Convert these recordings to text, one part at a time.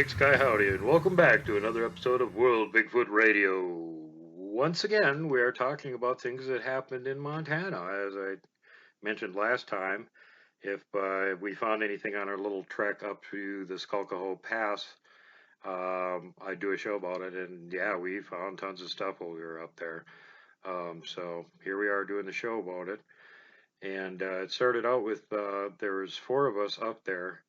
Big Sky Howdy, and welcome back to another episode of World Bigfoot Radio. Once again, we are talking about things that happened in Montana. As I mentioned last time, if we found anything on our little trek up to the Skulkaho Pass, I'd do a show about it. And yeah, we found tons of stuff while we were up there. So here we are doing the show about it. And it started out with there was four of us up there.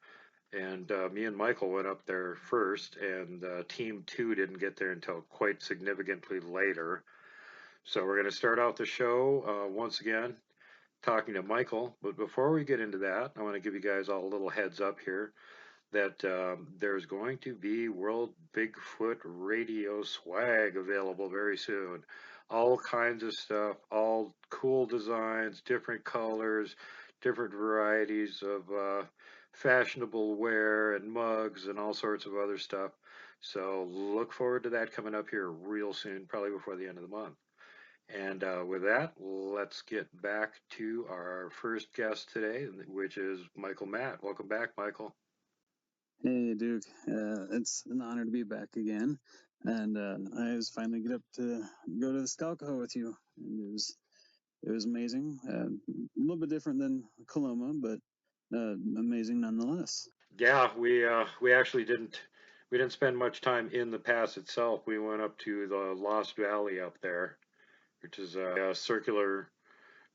And me and Michael went up there first, and Team 2 didn't get there until quite significantly later. So we're going to start out the show once again talking to Michael. But before we get into that, I want to give you guys all a little heads up here that there's going to be World Bigfoot Radio swag available very soon. All kinds of stuff, all cool designs, different colors, different varieties of fashionable wear and mugs and all sorts of other stuff. So look forward to that coming up here real soon, probably before the end of the month. And with that, let's get back to our first guest today, which is Michael Matt. Welcome back, Michael. Hey, Duke. It's an honor to be back again. And I was finally get up to go to the Skalkaho with you. And it was amazing. A little bit different than Coloma, but amazing nonetheless. Yeah, we actually didn't spend much time in the pass itself. We went up to the Lost Valley up there, which is a circular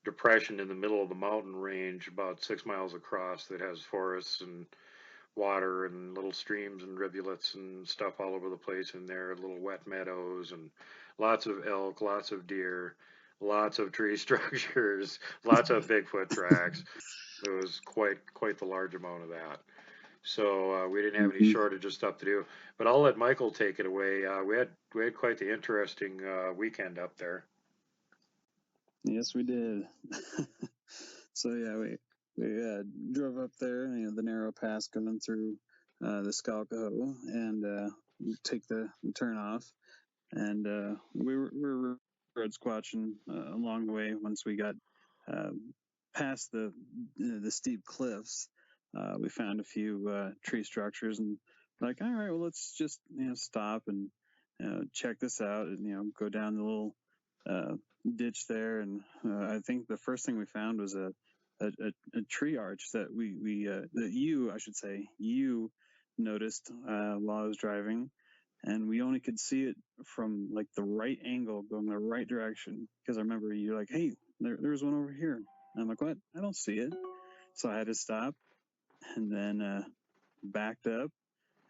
depression in the middle of the mountain range, about 6 miles across, that has forests and water and little streams and rivulets and stuff all over the place in there, little wet meadows and lots of elk, lots of deer, lots of tree structures, lots of Bigfoot tracks. It was quite the large amount of that. So we didn't have any shortage of stuff to do. But I'll let Michael take it away. We had quite the interesting weekend up there. Yes, we did. So yeah, we drove up there, the narrow pass going through the Skalkaho, and take the turn off, and we were road squatching along the way. Once we got past the steep cliffs, we found a few tree structures, and like, all right, well, let's just stop and check this out, and go down the little ditch there. And I think the first thing we found was a tree arch that you noticed while I was driving, and we only could see it from like the right angle, going the right direction. Because I remember you like, hey, there's one over here. And I'm like, what? I don't see it. So I had to stop, and then backed up,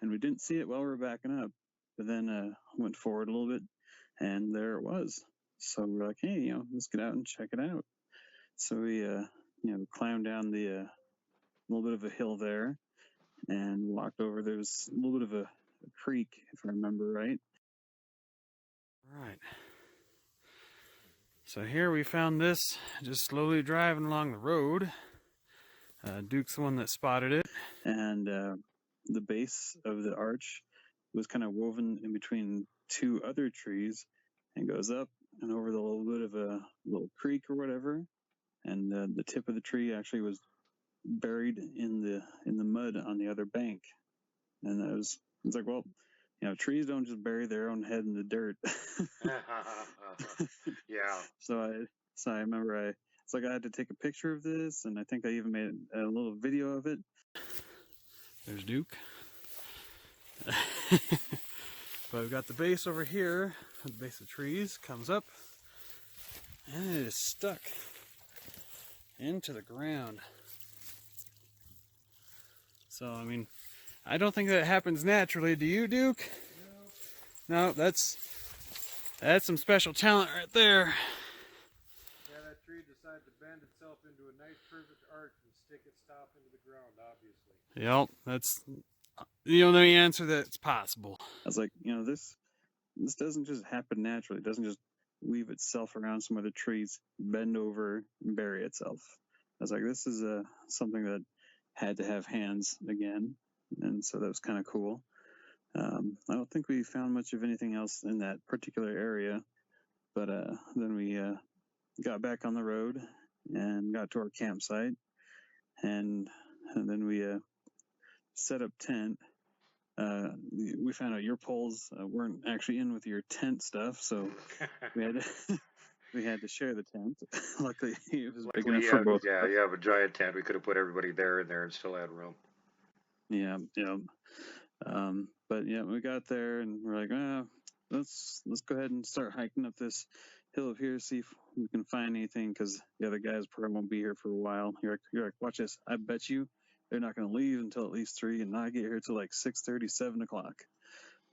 and we didn't see it while we were backing up. But then went forward a little bit, and there it was. So we're like, hey, let's get out and check it out. So we, climbed down the little bit of a hill there, and walked over. There was a little bit of a creek, if I remember right. Right. So here we found this, just slowly driving along the road. Duke's the one that spotted it. And the base of the arch was kind of woven in between two other trees, and goes up and over the little bit of a little creek or whatever. And the tip of the tree actually was buried in the mud on the other bank. And it's like, well, trees don't just bury their own head in the dirt. Yeah. So I remember it's like I had to take a picture of this, and I think I even made a little video of it. There's Duke. But we've got the base over here. The base of the trees comes up, and it is stuck into the ground. So, I mean, I don't think that happens naturally. Do you, Duke? No, that's some special talent right there. Yeah, that tree decided to bend itself into a nice perfect arch and stick its top into the ground, obviously. Yep, that's the only answer that's possible. I was like, this doesn't just happen naturally. It doesn't just weave itself around some other trees, bend over, and bury itself. I was like, this is something that had to have hands again. And so that was kind of cool. I don't think we found much of anything else in that particular area. But then we got back on the road and got to our campsite. And then we set up tent we found out your poles weren't actually in with your tent stuff, so we had to, we had to share the tent. Luckily, it was big enough for both. Yeah, you have a giant tent. We could have put everybody there and still had room. Yeah, yeah. But yeah, we got there and we're like, let's go ahead and start hiking up this hill up here, see if we can find anything, because the other guys probably won't be here for a while. You're like, watch this. I bet you they're not going to leave until at least 3, and I get here till like 6:30, 7 o'clock.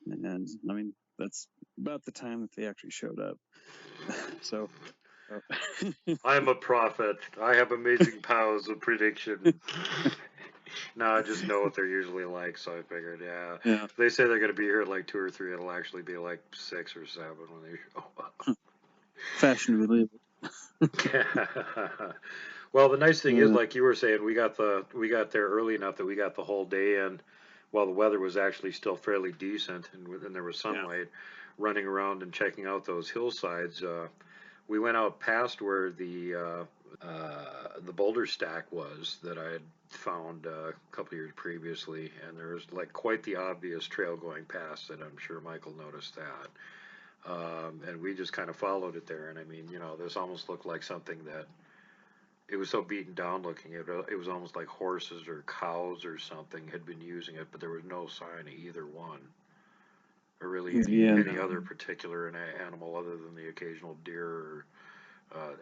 And I mean, that's about the time that they actually showed up. So. I'm a prophet. I have amazing powers of prediction. No, I just know what they're usually like, so I figured, yeah. If they say they're going to be here at like 2 or 3, it'll actually be like 6 or 7 when they show up. Fashionably. Well, the nice thing is, like you were saying, we got there early enough that we got the whole day in, while the weather was actually still fairly decent, and there was sunlight. Running around and checking out those hillsides. We went out past where the boulder stack was that I had found a couple years previously, and there was like quite the obvious trail going past it. I'm sure Michael noticed that. And we just kind of followed it there. And I mean, this almost looked like something that it was so beaten down looking. It was almost like horses or cows or something had been using it, but there was no sign of either one. Or really any other particular animal other than the occasional deer or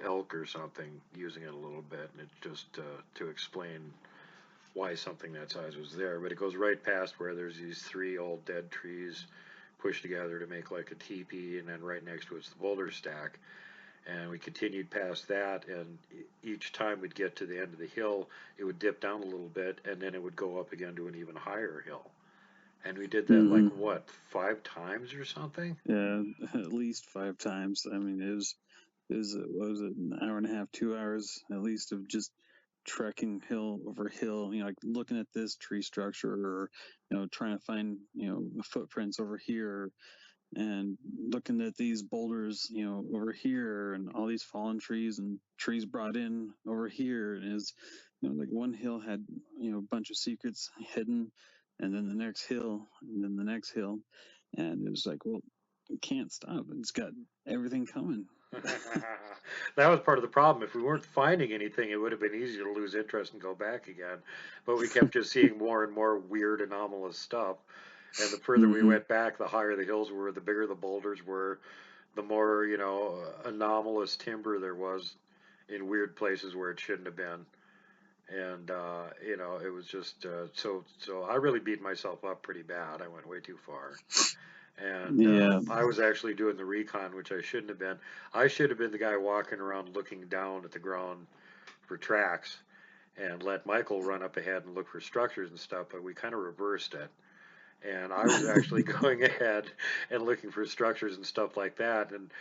elk or something using it a little bit. And it's just to explain why something that size was there. But it goes right past where there's these 3 old dead trees pushed together to make like a teepee, and then right next to it's the boulder stack. And we continued past that, and each time we'd get to the end of the hill, it would dip down a little bit, and then it would go up again to an even higher hill. And we did that like what, 5 times or something? Yeah, at least 5 times. I mean, it was what was it, an hour and a half, 2 hours at least of just trekking hill over hill, like looking at this tree structure, or trying to find footprints over here, and looking at these boulders over here, and all these fallen trees and trees brought in over here. And it's like one hill had a bunch of secrets hidden, and then the next hill, and then the next hill, and it was like, well, it can't stop. It's got everything coming. That was part of the problem. If we weren't finding anything, it would have been easy to lose interest and go back again. But we kept just seeing more and more weird, anomalous stuff. And the further we went back, the higher the hills were, the bigger the boulders were, the more, anomalous timber there was in weird places where it shouldn't have been. And, it was just, so I really beat myself up pretty bad. I went way too far. And I was actually doing the recon, which I shouldn't have been. I should have been the guy walking around looking down at the ground for tracks and let Michael run up ahead and look for structures and stuff, but we kind of reversed it. And I was actually going ahead and looking for structures and stuff like that. And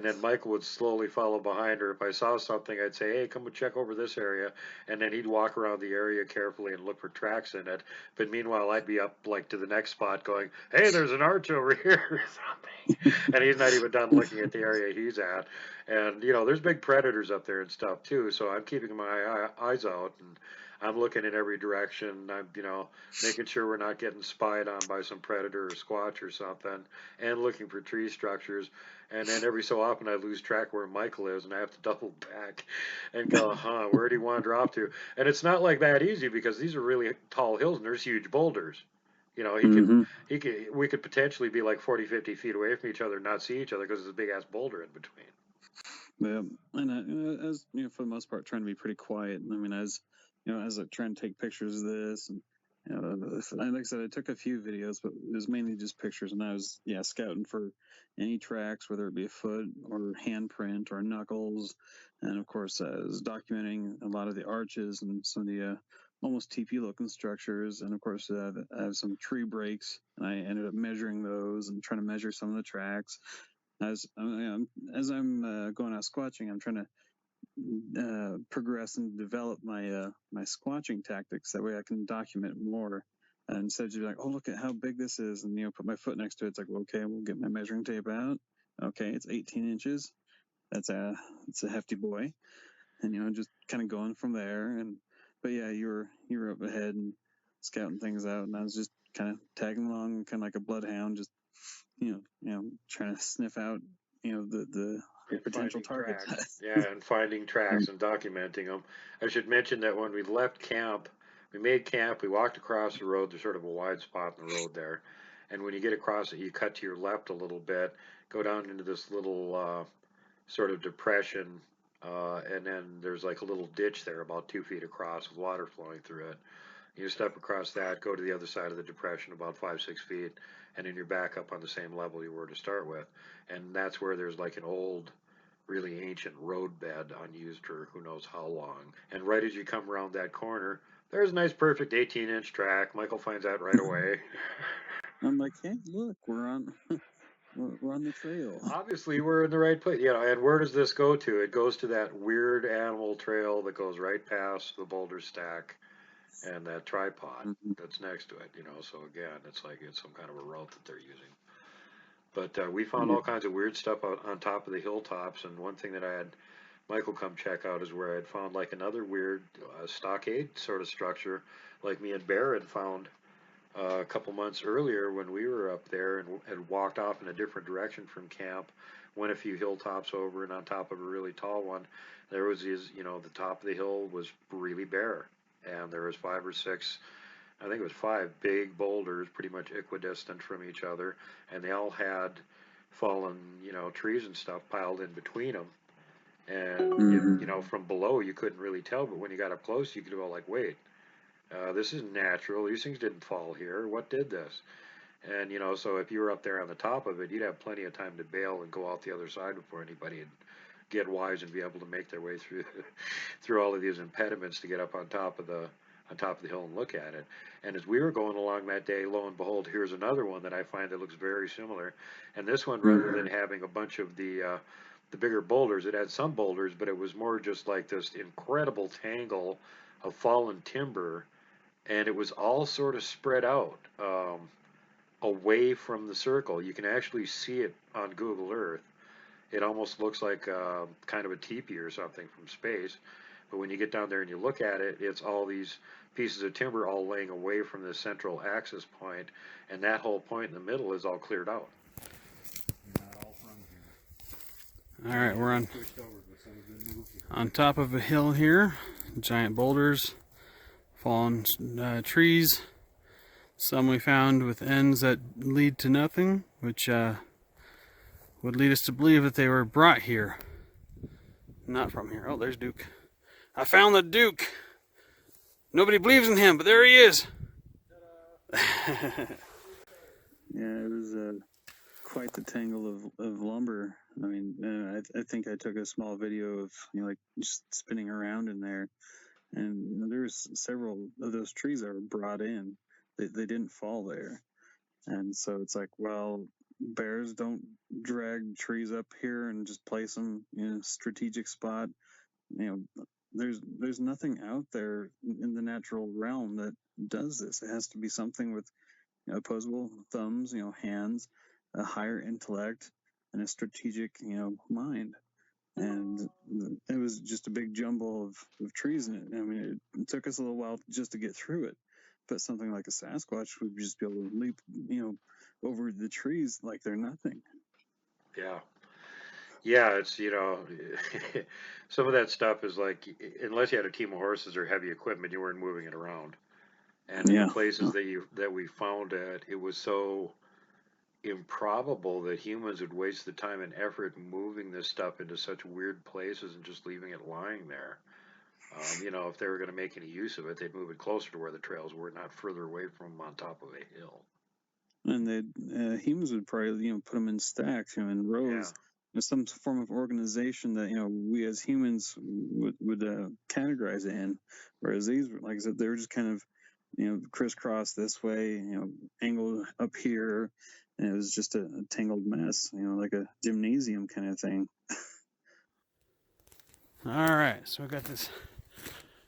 then Michael would slowly follow behind her. If I saw something, I'd say, hey, come and check over this area. And then he'd walk around the area carefully and look for tracks in it. But meanwhile, I'd be up like to the next spot going, hey, there's an arch over here or something. And he's not even done looking at the area he's at. And, there's big predators up there and stuff too. So I'm keeping my eyes out, and I'm looking in every direction. I'm, making sure we're not getting spied on by some predator or squatch or something, and looking for tree structures. And then every so often I lose track where Michael is, and I have to double back and go, where do you want to drop to? And it's not like that easy, because these are really tall hills and there's huge boulders. We could potentially be like 40, 50 feet away from each other and not see each other because there's a big ass boulder in between. Yeah, and as for the most part, trying to be pretty quiet. I mean, as I trying to take pictures of this, and like I said, I took a few videos, but it was mainly just pictures, and I was scouting for any tracks, whether it be a foot or handprint or knuckles, and of course I was documenting a lot of the arches and some of the almost teepee looking structures, and of course I have some tree breaks, and I ended up measuring those and trying to measure some of the tracks. As I'm going out squatching, I'm trying to progress and develop my my squatching tactics. That way I can document more. And instead of just like, oh, look at how big this is, and put my foot next to it. It's like, well, okay, we'll get my measuring tape out. Okay, it's 18 inches. It's a hefty boy. And just kind of going from there. But yeah, you were up ahead and scouting things out, and I was just kind of tagging along, kind of like a bloodhound, just trying to sniff out the potential targets. Yeah, and finding tracks and documenting them. I should mention that when we left camp, we made camp, we walked across the road. There's sort of a wide spot in the road there. And when you get across it, you cut to your left a little bit, go down into this little sort of depression, and then there's like a little ditch there about 2 feet across with water flowing through it. You step across that, go to the other side of the depression about 5-6 feet, and then you're back up on the same level you were to start with. And that's where there's like an old, really ancient roadbed unused for who knows how long. And right as you come around that corner, there's a nice, perfect 18-inch track. Michael finds that right away. I'm like, hey, look, we're on the trail. Obviously, we're in the right place. And where does this go to? It goes to that weird animal trail that goes right past the boulder stack and that tripod that's next to it. So again, it's like it's some kind of a route that they're using. But we found all kinds of weird stuff out on top of the hilltops, and one thing that I had Michael come check out is where I had found like another weird stockade sort of structure, like me and Bear had found a couple months earlier when we were up there and had walked off in a different direction from camp, went a few hilltops over, and on top of a really tall one, there was these, the top of the hill was really bare, and there was 5 or 6. I think it was 5 big boulders, pretty much equidistant from each other, and they all had fallen, trees and stuff piled in between them. And from below you couldn't really tell, but when you got up close, you could go like, wait, this isn't natural. These things didn't fall here. What did this? And so if you were up there on the top of it, you'd have plenty of time to bail and go out the other side before anybody would get wise and be able to make their way through all of these impediments to get up on top of the hill and look at it. And as we were going along that day, lo and behold, here's another one that I find that looks very similar. And this one, rather than having a bunch of the bigger boulders, it had some boulders, but it was more just like this incredible tangle of fallen timber, and it was all sort of spread out away from the circle. You can actually see it on Google Earth. It almost looks like kind of a teepee or something from space. But when you get down there and you look at it, it's all these pieces of timber all laying away from the central axis point, and that whole point in the middle is all cleared out. All right, we're on top of a hill here. Giant boulders, fallen trees. Some we found with ends that lead to nothing, which would lead us to believe that they were brought here. Not from here. Oh, there's Duke. I found the Duke. Nobody believes in him, but there he is. Yeah, it was quite the tangle of lumber. I mean, I think I took a small video of like just spinning around in there, and there's several of those trees that were brought in. They didn't fall there, and so it's like, well, bears don't drag trees up here and just place them in a strategic spot. There's nothing out there in the natural realm that does this. It has to be something with opposable thumbs, hands, a higher intellect, and a strategic, mind. And it was just a big jumble of trees in it. I mean, it took us a little while just to get through it. But something like a Sasquatch would just be able to leap, over the trees like they're nothing. Yeah. Yeah, it's, some of that stuff is like, unless you had a team of horses or heavy equipment, you weren't moving it around. And in the places that we found it, it was so improbable that humans would waste the time and effort moving this stuff into such weird places and just leaving it lying there. If they were going to make any use of it, they'd move it closer to where the trails were, not further away from them on top of a hill. And humans would probably, put them in stacks, in rows. Yeah. Some form of organization that we as humans would categorize it in, whereas these, like I said, they were just kind of crisscross this way, angled up here, and it was just a tangled mess, like a gymnasium kind of thing. All right, so we got this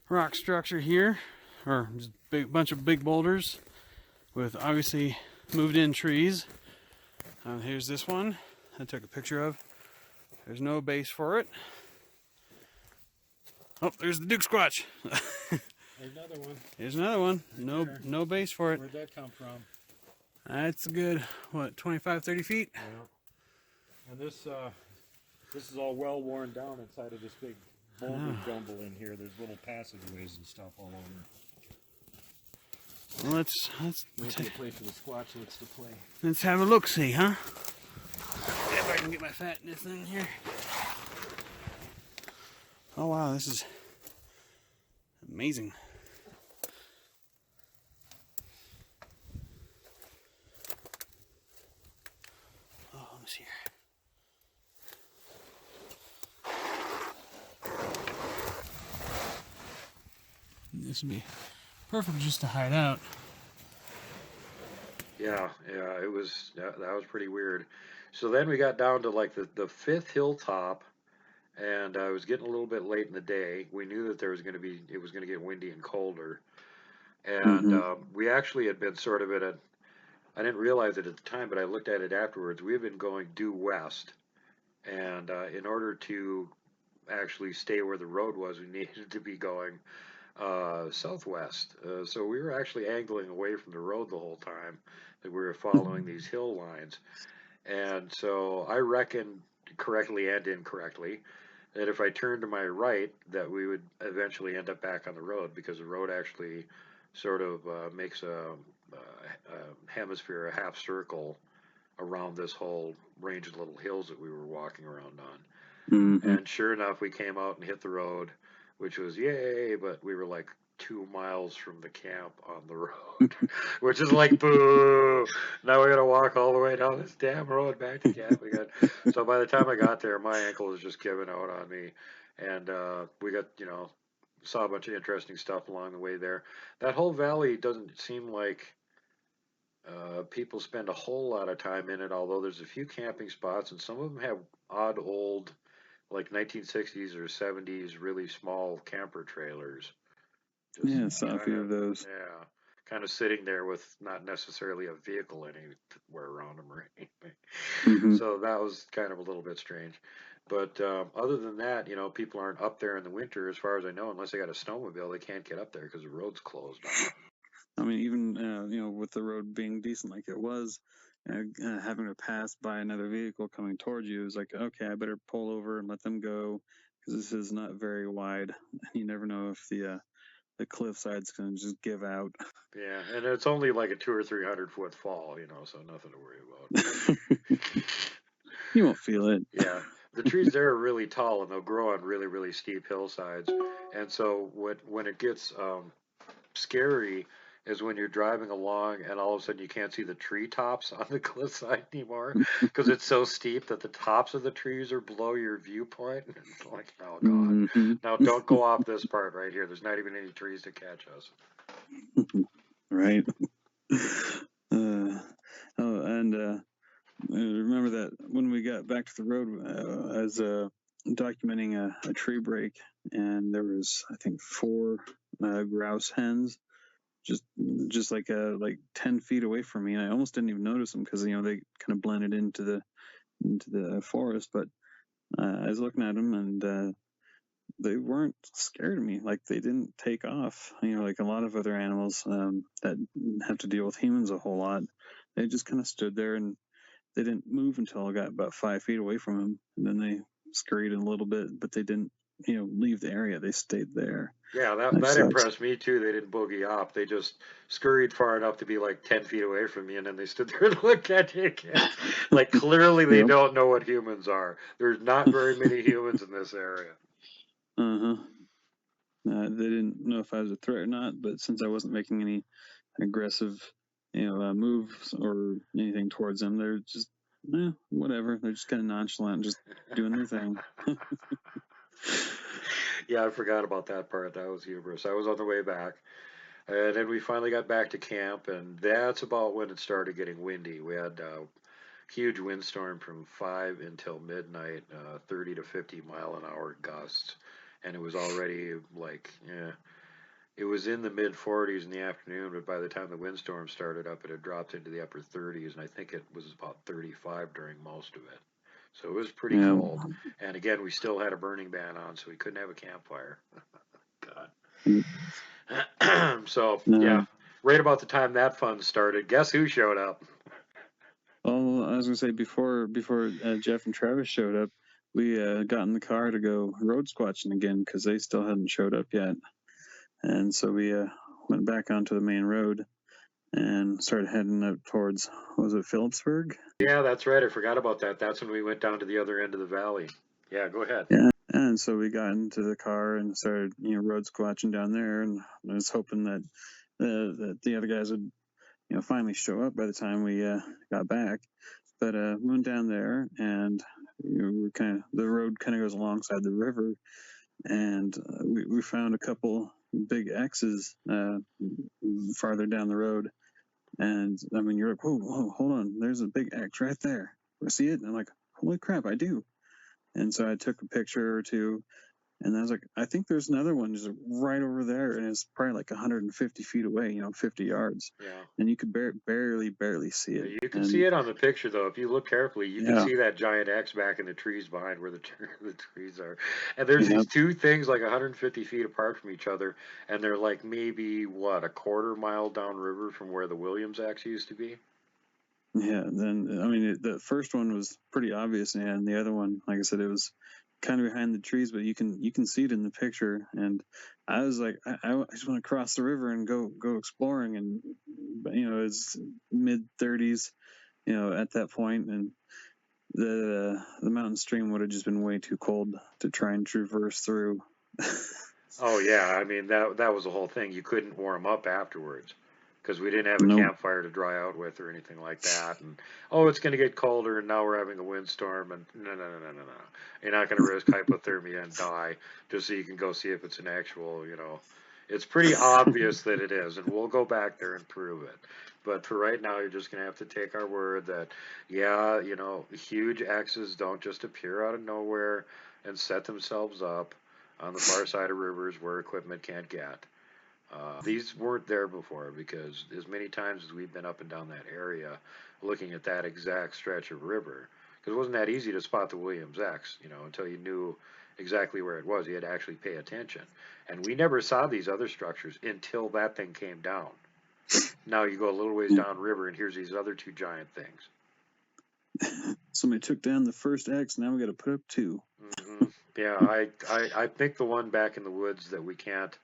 rock structure here, or just a bunch of big boulders with obviously moved in trees. Here's this one I took a picture of. There's no base for it. Oh, there's the Duke Squatch. There's another one. Here's another one. No base for it. Where'd that come from? That's a good, what, 25, 30 feet? Yeah. And this is all well worn down inside of this big boulder jumble in here. There's little passageways and stuff all over. Well, let's Might be a place for the squatchlets to play. let's have a look-see, huh? If I can get my fatness in here. Oh wow, this is amazing. Oh, let me see here. This would be perfect just to hide out. Yeah, it was that was pretty weird. So then we got down to like the fifth hilltop, and it was getting a little bit late in the day. We knew that it was going to get windy and colder, and we actually had been sort of I didn't realize it at the time, but I looked at it afterwards. We had been going due west, and in order to actually stay where the road was, we needed to be going southwest. So we were actually angling away from the road the whole time that we were following these hill lines. And so I reckoned correctly and incorrectly that if I turned to my right, that we would eventually end up back on the road, because the road actually sort of makes a hemisphere, a half circle around this whole range of little hills that we were walking around on. And sure enough, we came out and hit the road, which was yay, but we were like 2 miles from the camp on the road, which is like, boo, now we gotta walk all the way down this damn road back to camp again. So by the time I got there, my ankle was just giving out on me, and we got, saw a bunch of interesting stuff along the way there. That whole valley doesn't seem like people spend a whole lot of time in it, although there's a few camping spots, and some of them have odd old, like 1960s or 70s, really small camper trailers. Yeah, I saw a few of those. Yeah, kind of sitting there with not necessarily a vehicle anywhere around them or anything. So that was kind of a little bit strange. But other than that, people aren't up there in the winter, as far as I know, unless they got a snowmobile. They can't get up there because the road's closed off. I mean, even with the road being decent like it was, having to pass by another vehicle coming towards you, is like, okay, I better pull over and let them go, because this is not very wide. You never know if the cliff side's going to just give out. Yeah, and it's only like a 200 or 300 foot fall, so nothing to worry about. You won't feel it. Yeah, the trees there are really tall, and they'll grow on really, really steep hillsides. And so when it gets scary is when you're driving along and all of a sudden you can't see the treetops on the cliffside anymore, because it's so steep that the tops of the trees are below your viewpoint. And it's like, oh god, now don't go off this part right here. There's not even any trees to catch us. Right. I remember that when we got back to the road, I was documenting a tree break, and there was, I think, 4 grouse hens just like 10 feet away from me, and I almost didn't even notice them because they kind of blended into the forest. But I was looking at them, and they weren't scared of me. Like, they didn't take off. Like a lot of other animals that have to deal with humans a whole lot, they just kind of stood there, and they didn't move until I got about 5 feet away from them, and then they scurried a little bit, but they didn't leave the area. They stayed there. Yeah, that impressed me too. They didn't boogie off. They just scurried far enough to be like 10 feet away from me, and then they stood there and looked at you again. Like, clearly they don't know what humans are. There's not very many humans in this area. They didn't know if I was a threat or not, but since I wasn't making any aggressive moves or anything towards them, they're just whatever. They're just kind of nonchalant, just doing their thing. Yeah, I forgot about that part. That was humorous. I was on the way back, and then we finally got back to camp, and that's about when it started getting windy. We had a huge windstorm from 5 until midnight, 30 to 50 mile an hour gusts, and it was already like, it was in the mid 40s in the afternoon, but by the time the windstorm started up, it had dropped into the upper 30s, and I think it was about 35 during most of it. So it was pretty cold. And again, we still had a burning ban on, so we couldn't have a campfire. God. So, yeah, right about the time that fun started, guess who showed up? Well, I was gonna say before Jeff and Travis showed up, we got in the car to go road squatching again because they still hadn't showed up yet, and so we went back onto the main road and started heading up towards, was it Phillipsburg? Yeah, that's right. I forgot about that. That's when we went down to the other end of the valley. Yeah, go ahead. Yeah, and so we got into the car and started, road squatching down there, and I was hoping that that the other guys would, finally show up by the time we got back. But we went down there, and the road kind of goes alongside the river, and we found a couple big X's farther down the road. And I mean, you're like, whoa, hold on, there's a big X right there. I see it, and I'm like, holy crap, I do. And so I took a picture or two, and I was like, I think there's another one just right over there, and it's probably like 150 feet away, 50 yards. Yeah. And you could barely see it. You can see it on the picture, though. If you look carefully, you can Yeah. see that giant X back in the trees behind where the trees are. And there's these two things like 150 feet apart from each other, and they're like maybe, a quarter mile downriver from where the Williams X used to be. Yeah, then I mean the first one was pretty obvious, and the other one, like I said, it was kind of behind the trees, but you can see it in the picture. And I was like, I just want to cross the river and go exploring, and it's mid-30s, at that point, and the mountain stream would have just been way too cold to try and traverse through. Oh yeah, I mean that was the whole thing. You couldn't warm up afterwards because we didn't have a Nope. campfire to dry out with or anything like that. And it's going to get colder, and now we're having a windstorm. And no, you're not going to risk hypothermia and die just so you can go see if it's an actual. It's pretty obvious that it is, and we'll go back there and prove it. But for right now, you're just going to have to take our word that, yeah, huge X's don't just appear out of nowhere and set themselves up on the far side of rivers where equipment can't get. These weren't there before, because as many times as we've been up and down that area looking at that exact stretch of river, because it wasn't that easy to spot the Williams X, until you knew exactly where it was. You had to actually pay attention. And we never saw these other structures until that thing came down. Now you go a little ways down river, and here's these other two giant things. Somebody took down the first X, now we got to put up two. Mm-hmm. Yeah, I think the one back in the woods that we can't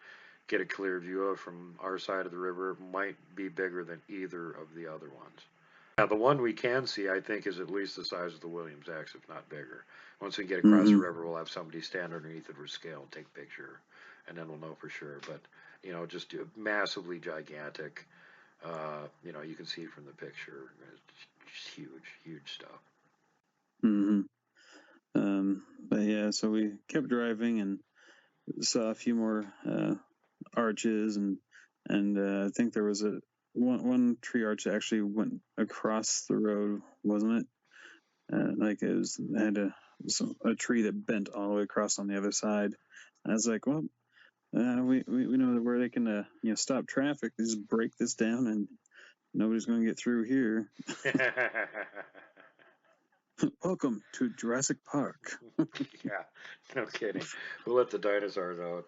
get a clear view of from our side of the river might be bigger than either of the other ones. Now, the one we can see, I think, is at least the size of the Williams X, if not bigger. Once we get across the river, we'll have somebody stand underneath it for scale and take a picture, and then we'll know for sure. But, just massively gigantic. You can see from the picture. It's huge stuff. Mm-hmm. But yeah, so we kept driving and saw a few more arches, and I think there was one tree arch that actually went across the road, wasn't it? Like it had a tree that bent all the way across on the other side. I was like, well, we know where they can stop traffic. They just break this down, and nobody's going to get through here. Welcome to Jurassic Park. Yeah, no kidding. We'll let the dinosaurs out.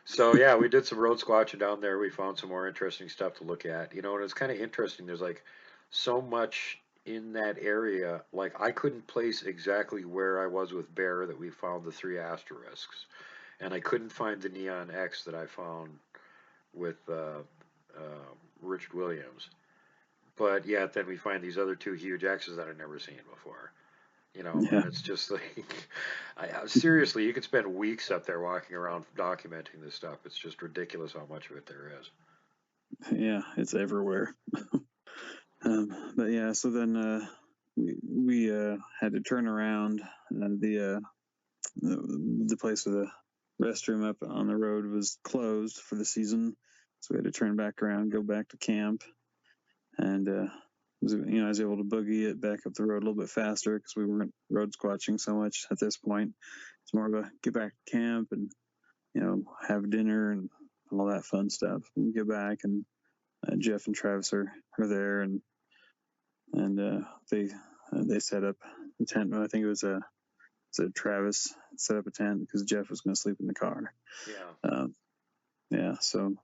So yeah, we did some road squatching down there. We found some more interesting stuff to look at. And it's kind of interesting. There's like so much in that area. Like I couldn't place exactly where I was with Bear that we found the 3 asterisks, and I couldn't find the Neon X that I found with Richard Williams. But yet then we find these other 2 huge X's that I've never seen before. And it's just like, seriously, you could spend weeks up there walking around documenting this stuff. It's just ridiculous how much of it there is. Yeah, it's everywhere. But yeah, so then we had to turn around. The place with the restroom up on the road was closed for the season, so we had to turn back around, go back to camp, and I was able to boogie it back up the road a little bit faster because we weren't road squatching so much at this point. It's more of a get back to camp and have dinner and all that fun stuff. And get back, and Jeff and Travis are there, and they set up the tent. I think it was Travis set up a tent because Jeff was going to sleep in the car. Yeah. So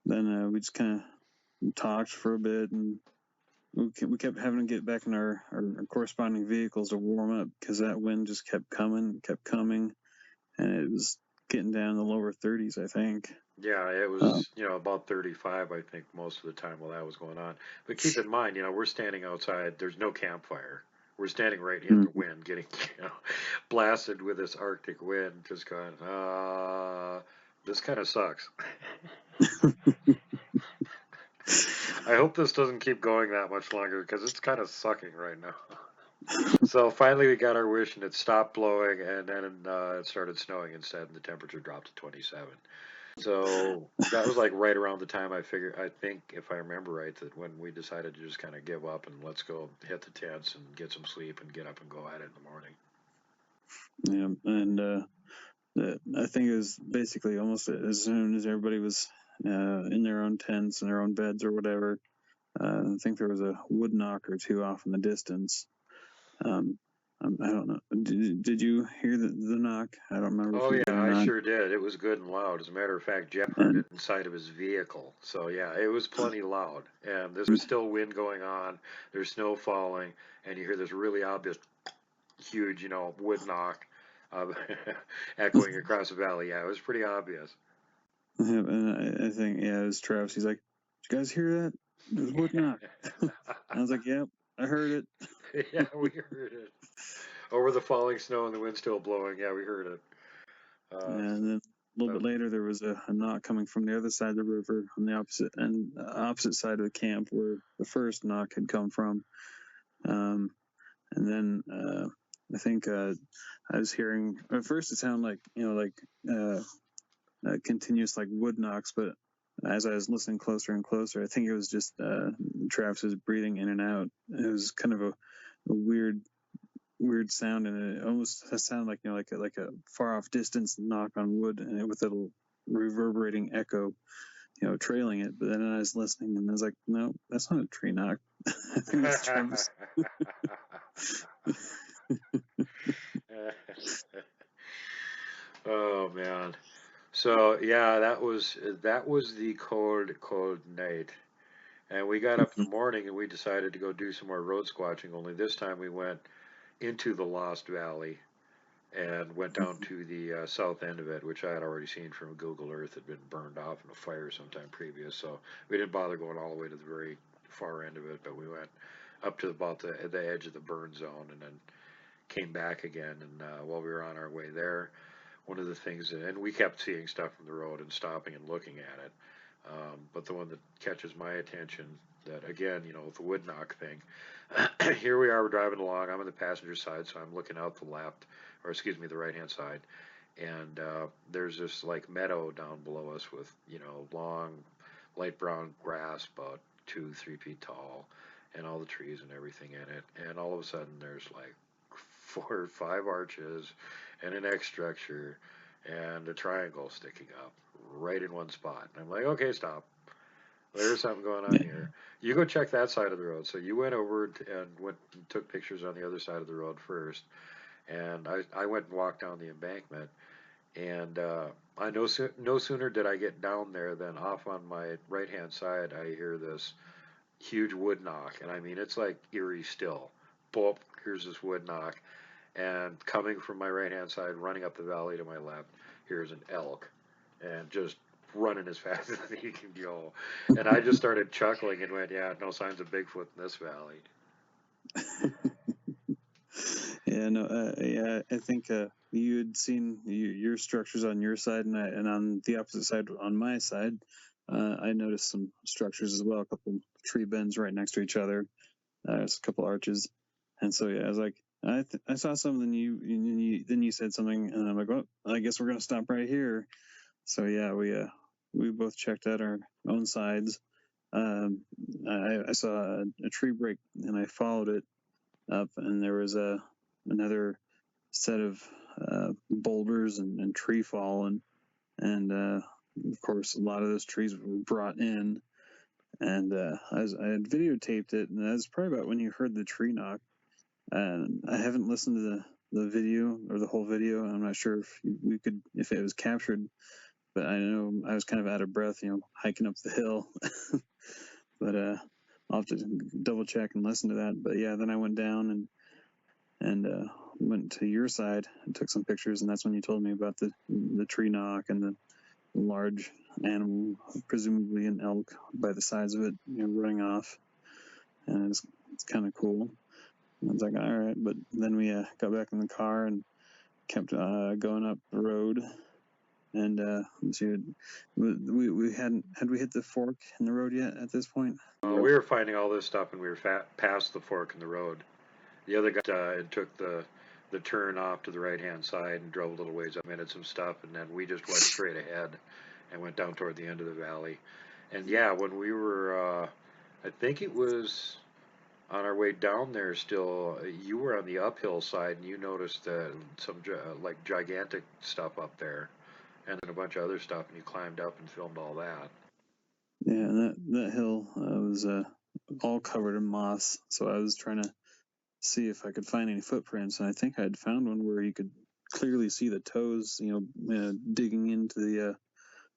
then we just kind of talked for a bit, and we kept having to get back in our corresponding vehicles to warm up because that wind just kept coming, and it was getting down in the lower 30s, I think. Yeah, it was, about 35, I think, most of the time while that was going on. But keep in mind, we're standing outside. There's no campfire. We're standing right in the wind, getting, blasted with this Arctic wind, just going, this kind of sucks. I hope this doesn't keep going that much longer because it's kind of sucking right now. So finally we got our wish and it stopped blowing and then it started snowing instead and the temperature dropped to 27. So that was like right around the time I think if I remember right, that when we decided to just kind of give up and let's go hit the tents and get some sleep and get up and go at it in the morning. Yeah, and I think it was basically almost as soon as everybody was in their own tents and their own beds or whatever. I think there was a wood knock or two off in the distance. I don't know. Did you hear the knock? I don't remember. Oh yeah, I sure did. It was good and loud. As a matter of fact, Jeff heard it inside of his vehicle. So yeah, it was plenty loud. And there's still wind going on. There's snow falling, and you hear this really obvious, huge, wood knock, echoing across the valley. Yeah, it was pretty obvious. Yeah, and I think it was Travis. He's like, "Did you guys hear that? It was wood knock." I was like, "Yep, I heard it." Yeah, we heard it. Over the falling snow and the wind still blowing. Yeah, we heard it. And then a little bit later, there was a knock coming from the other side of the river on the opposite side of the camp where the first knock had come from. And then I think I was hearing at first it sounded like continuous like wood knocks, but as I was listening closer and closer, I think it was just Travis's breathing in and out. It was kind of a weird sound, and it almost sounded like like a far off distance knock on wood, and with a little reverberating echo, trailing it. But then I was listening, and I was like, no, that's not a tree knock. I think that's Travis. Oh man. So yeah, that was the cold night. And we got up in the morning and we decided to go do some more road squatching, only this time we went into the Lost Valley and went down to the south end of it, which I had already seen from Google Earth. It had been burned off in a fire sometime previous, so we didn't bother going all the way to the very far end of it, but we went up to about the edge of the burn zone and then came back again. And while we were on our way there, one of the things, and we kept seeing stuff from the road and stopping and looking at it, but the one that catches my attention, that again, the wood knock thing, here we are, we're driving along, I'm on the passenger side, so I'm looking out the the right hand side, and there's this like meadow down below us with, long light brown grass about 2-3 feet tall and all the trees and everything in it, and all of a sudden there's like 4 or 5 arches and an X structure and a triangle sticking up right in one spot. And I'm like, okay, stop. There's something going on here. You go check that side of the road. So you went over and took pictures on the other side of the road first. And I went and walked down the embankment. And I no sooner did I get down there than off on my right-hand side, I hear this huge wood knock. And I mean, it's like eerie still. Boop, here's this wood knock. And coming from my right-hand side, running up the valley to my left, here's an elk. And just running as fast as he can go. And I just started chuckling and went, yeah, no signs of Bigfoot in this valley. I think you had seen your structures on your side, and on the opposite side, on my side, I noticed some structures as well, a couple tree bends right next to each other. There's a couple arches. And so, yeah, I was like, I saw something, then you said something, and I'm like, well, I guess we're going to stop right here. So, yeah, we both checked out our own sides. I saw a tree break, and I followed it up, and there was another set of boulders and tree fall, and of course, a lot of those trees were brought in. And I had videotaped it, and that's probably about when you heard the tree knock. And I haven't listened to the video or the whole video. I'm not sure if it was captured, but I know I was kind of out of breath, hiking up the hill. But I'll have to double check and listen to that. But yeah, then I went down and went to your side and took some pictures, and that's when you told me about the tree knock and the large animal, presumably an elk, by the sides of it, running off, and it's kind of cool. And I was like, all right, but then we got back in the car and kept going up the road, and we had we hit the fork in the road yet at this point? We were finding all this stuff, and we were past the fork in the road. The other guy took the turn off to the right hand side and drove a little ways up, minted some stuff, and then we just went straight ahead and went down toward the end of the valley. And yeah, when we were, I think it was on our way down there still, you were on the uphill side and you noticed some like gigantic stuff up there, and then a bunch of other stuff, and you climbed up and filmed all that. Yeah, and that hill was all covered in moss, so I was trying to see if I could find any footprints, and I think I had found one where you could clearly see the toes, digging into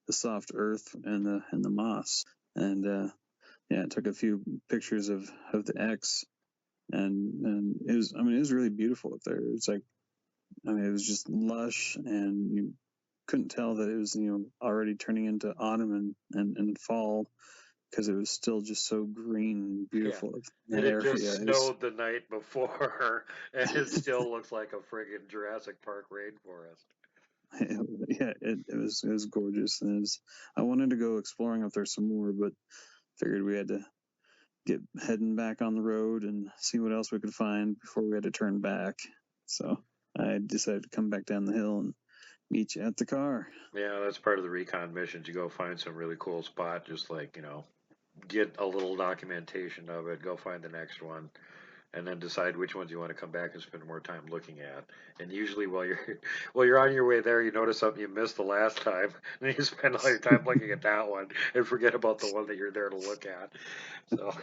the soft earth and the moss. And yeah, I took a few pictures of the X, and it was really beautiful up there. It's like, it was just lush, and you couldn't tell that it was already turning into autumn and fall, because it was still just so green and beautiful. Yeah. And it just snowed the night before, and it still looks like a friggin' Jurassic Park rainforest. Yeah, it was gorgeous, and I wanted to go exploring up there some more, but figured we had to get heading back on the road and see what else we could find before we had to turn back. So I decided to come back down the hill and meet you at the car. Yeah, that's part of the recon missions. You go find some really cool spot, just like, get a little documentation of it, go find the next one, and then decide which ones you want to come back and spend more time looking at. And usually while you're on your way there, you notice something you missed the last time, and you spend all your time looking at that one and forget about the one that you're there to look at. So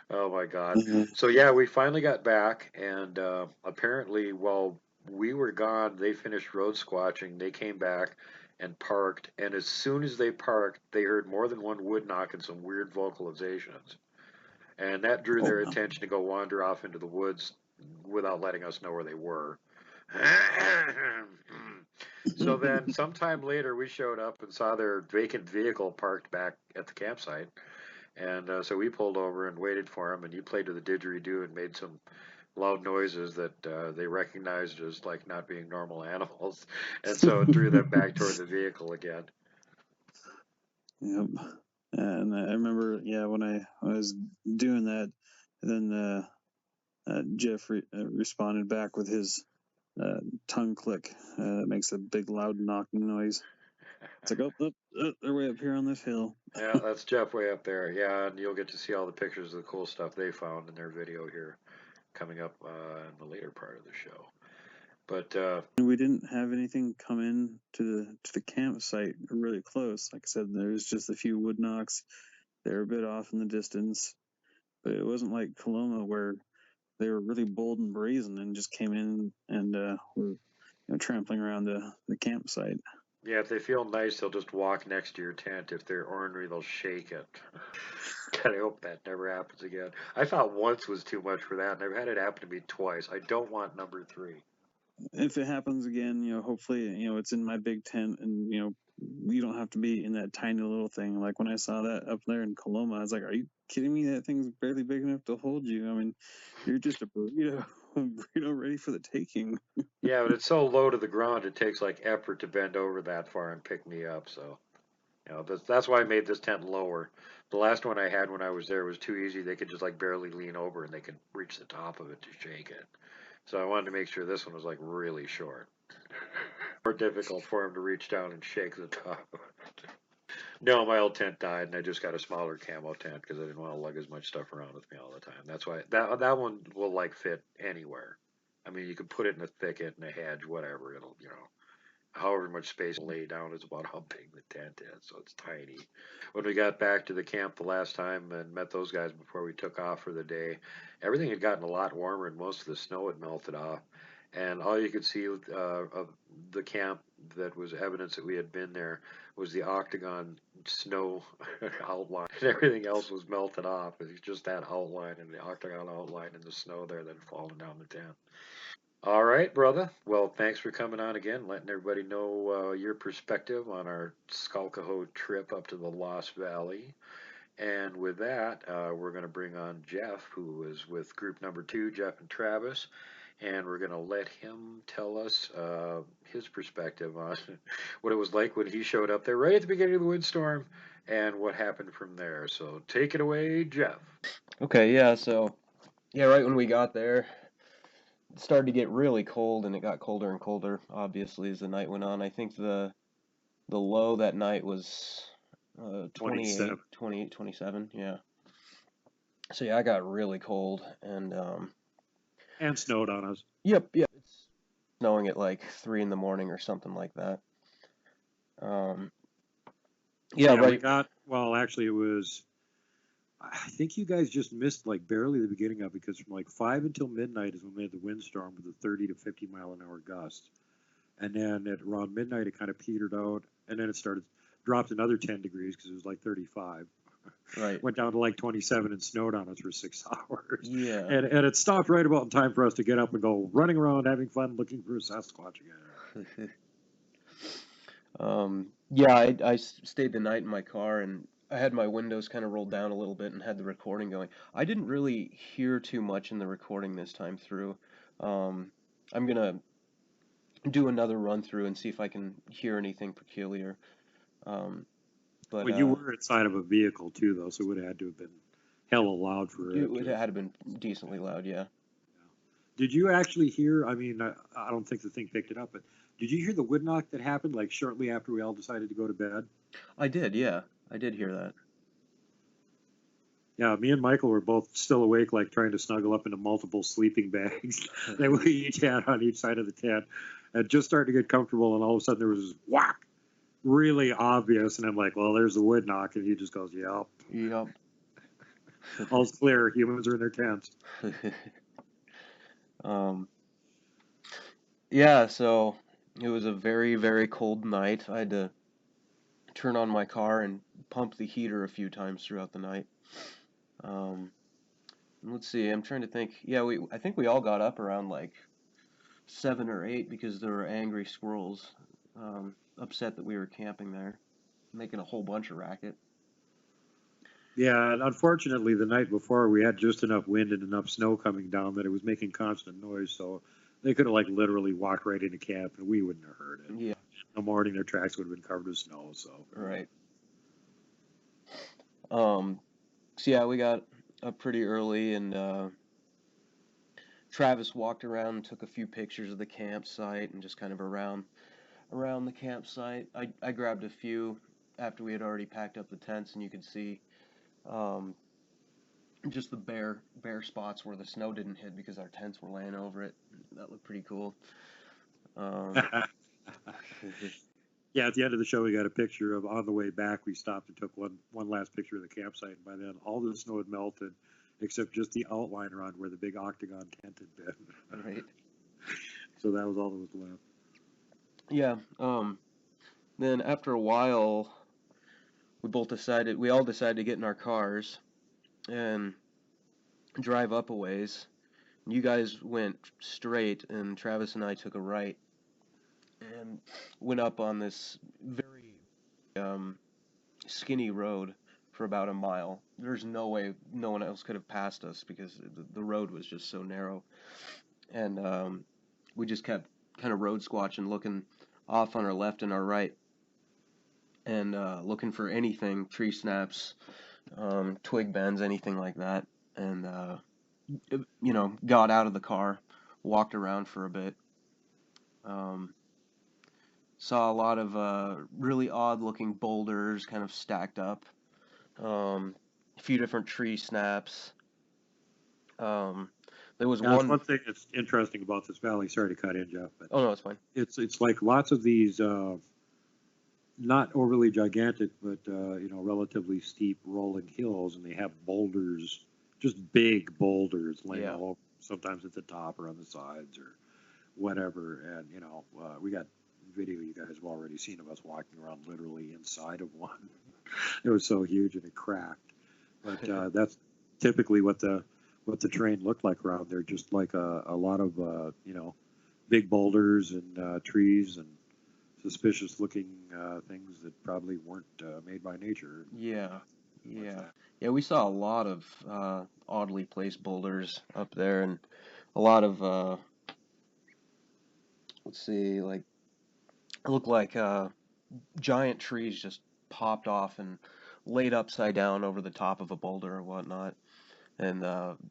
oh my God. So yeah, we finally got back, and apparently while we were gone, they finished road squatching. They came back and parked, and as soon as they parked, they heard more than one wood knock and some weird vocalizations. And that drew their attention to go wander off into the woods without letting us know where they were. So then, sometime later, we showed up and saw their vacant vehicle parked back at the campsite. And so we pulled over and waited for them, and you played to the didgeridoo and made some loud noises that they recognized as like not being normal animals, and so it drew them back toward the vehicle again. Yep. And I remember, when I was doing that, then Jeff responded back with his tongue click that makes a big loud knocking noise. It's like, oh, they're way up here on this hill. Yeah, that's Jeff way up there. Yeah, and you'll get to see all the pictures of the cool stuff they found in their video here coming up in the later part of the show. But we didn't have anything come in to the campsite really close. Like I said, there was just a few wood knocks. They were a bit off in the distance, but it wasn't like Coloma where they were really bold and brazen and just came in and were trampling around the campsite. Yeah, if they feel nice, they'll just walk next to your tent. If they're ornery, they'll shake it. God, I hope that never happens again. I thought once was too much for that, and I've had it happen to me twice. I don't want number 3. If it happens again, hopefully, it's in my big tent, and you don't have to be in that tiny little thing. Like when I saw that up there in Coloma, I was like, "Are you kidding me? That thing's barely big enough to hold you. I mean, you're just a burrito." Ready for the taking. Yeah, but it's so low to the ground, it takes like effort to bend over that far and pick me up. So, that's why I made this tent lower. The last one I had when I was there was too easy. They could just like barely lean over and they could reach the top of it to shake it. So I wanted to make sure this one was like really short. More difficult for him to reach down and shake the top of it. No, my old tent died, and I just got a smaller camo tent because I didn't want to lug as much stuff around with me all the time. That's why that one will like fit anywhere. I mean, you can put it in a thicket, in a hedge, whatever. It'll, however much space lay down is about how big the tent is, so it's tiny. When we got back to the camp the last time and met those guys before we took off for the day, everything had gotten a lot warmer and most of the snow had melted off. and all you could see of the camp that was evidence that we had been there was the octagon snow outline, and everything else was melted off. It was just that outline and the octagon outline in the snow there that had fallen down the tent. All right, brother. Well, thanks for coming on again, letting everybody know your perspective on our Skalkaho trip up to the Lost Valley. And with that, we're going to bring on Jeff, who is with group number 2, Jeff and Travis, and we're going to let him tell us his perspective on what it was like when he showed up there right at the beginning of the windstorm and what happened from there. So take it away, Jeff. Okay, yeah, so, yeah, right when we got there, it started to get really cold, and it got colder and colder, obviously, as the night went on. I think the low that night was 28, 27, yeah. So, yeah, I got really cold, and, And snowed on us. yep, it's snowing at like 3 in the morning or something like that. Yeah, We right. got, well, actually, it was, I think you guys just missed like barely the beginning of it, because from like 5 until midnight is when we had the windstorm with the 30 to 50 mile an hour gusts. And then at around midnight, it kind of petered out, and then it dropped another 10 degrees because it was like 35. Right. Went down to like 27 and snowed on us for 6 hours. Yeah. And it stopped right about in time for us to get up and go running around having fun looking for a Sasquatch again. Yeah, I stayed the night in my car, and I had my windows kind of rolled down a little bit and had the recording going. I didn't really hear too much in the recording this time through. I'm gonna do another run through and see if I can hear anything peculiar. But Well, you were inside of a vehicle too, though, so it would have had to have been hella loud for it would have been decently loud, yeah. Did you actually hear? I mean, I don't think the thing picked it up, but did you hear the wood knock that happened like shortly after we all decided to go to bed? I did, yeah. I did hear that. Yeah, me and Michael were both still awake, like trying to snuggle up into multiple sleeping bags that we each had on each side of the tent, and just started to get comfortable, and all of a sudden there was this whack, really obvious, and I'm like, well, there's the wood knock, and he just goes, yep. Yep. All's clear. Humans are in their tents. Yeah, so it was a very, very cold night. I had to turn on my car and pump the heater a few times throughout the night. Let's see, I'm trying to think. Yeah, I think we all got up around like 7 or 8 because there were angry squirrels, upset that we were camping there, making a whole bunch of racket. Yeah, and unfortunately, the night before we had just enough wind and enough snow coming down that it was making constant noise, so they could have like literally walked right into camp and we wouldn't have heard it. Yeah. In the morning, their tracks would have been covered with snow. So Right. So yeah, we got up pretty early, and Travis walked around and took a few pictures of the campsite and just kind of around the campsite. I grabbed a few after we had already packed up the tents, and you could see just the bare spots where the snow didn't hit because our tents were laying over it. That looked pretty cool. Yeah, at the end of the show, we got a picture of on the way back. We stopped and took one last picture of the campsite. And by then, all the snow had melted, except just the outline around where the big octagon tent had been. Right. So that was all that was left. Yeah. Then after a while, we all decided to get in our cars and drive up a ways. You guys went straight, and Travis and I took a right and went up on this very skinny road for about a mile. There's no way no one else could have passed us because the road was just so narrow. And we just kept kind of road squatching, looking off on our left and our right, and looking for anything, tree snaps, twig bends, anything like that. And, got out of the car, walked around for a bit. Saw a lot of really odd-looking boulders kind of stacked up. A few different tree snaps. There was one thing that's interesting about this valley. Sorry to cut in, Jeff. But oh no, it's fine. It's like lots of these, not overly gigantic, but relatively steep rolling hills, and they have boulders, just big boulders laying all over, sometimes at the top or on the sides or whatever. And, we got video you guys have already seen of us walking around literally inside of one. It was so huge and it cracked. But that's typically what the terrain looked like around there, just like a lot of, big boulders and trees and suspicious looking things that probably weren't made by nature. Yeah, yeah, yeah. We saw a lot of oddly placed boulders up there, and a lot of let's see, like it looked like giant trees just popped off and laid upside down over the top of a boulder or whatnot. And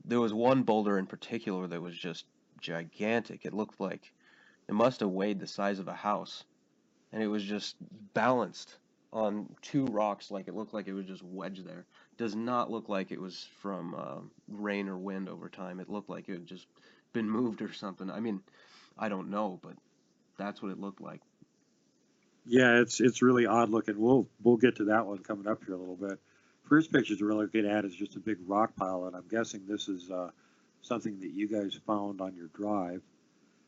there was one boulder in particular that was just gigantic. It looked like it must have weighed the size of a house, and it was just balanced on two rocks, like it looked like it was just wedged there. Does not look like it was from rain or wind over time. It looked like it had just been moved or something. I mean, I don't know, but that's what it looked like. Yeah, it's really odd looking. We'll get to that one coming up here a little bit. First pictures we're looking at is just a big rock pile, and I'm guessing this is something that you guys found on your drive.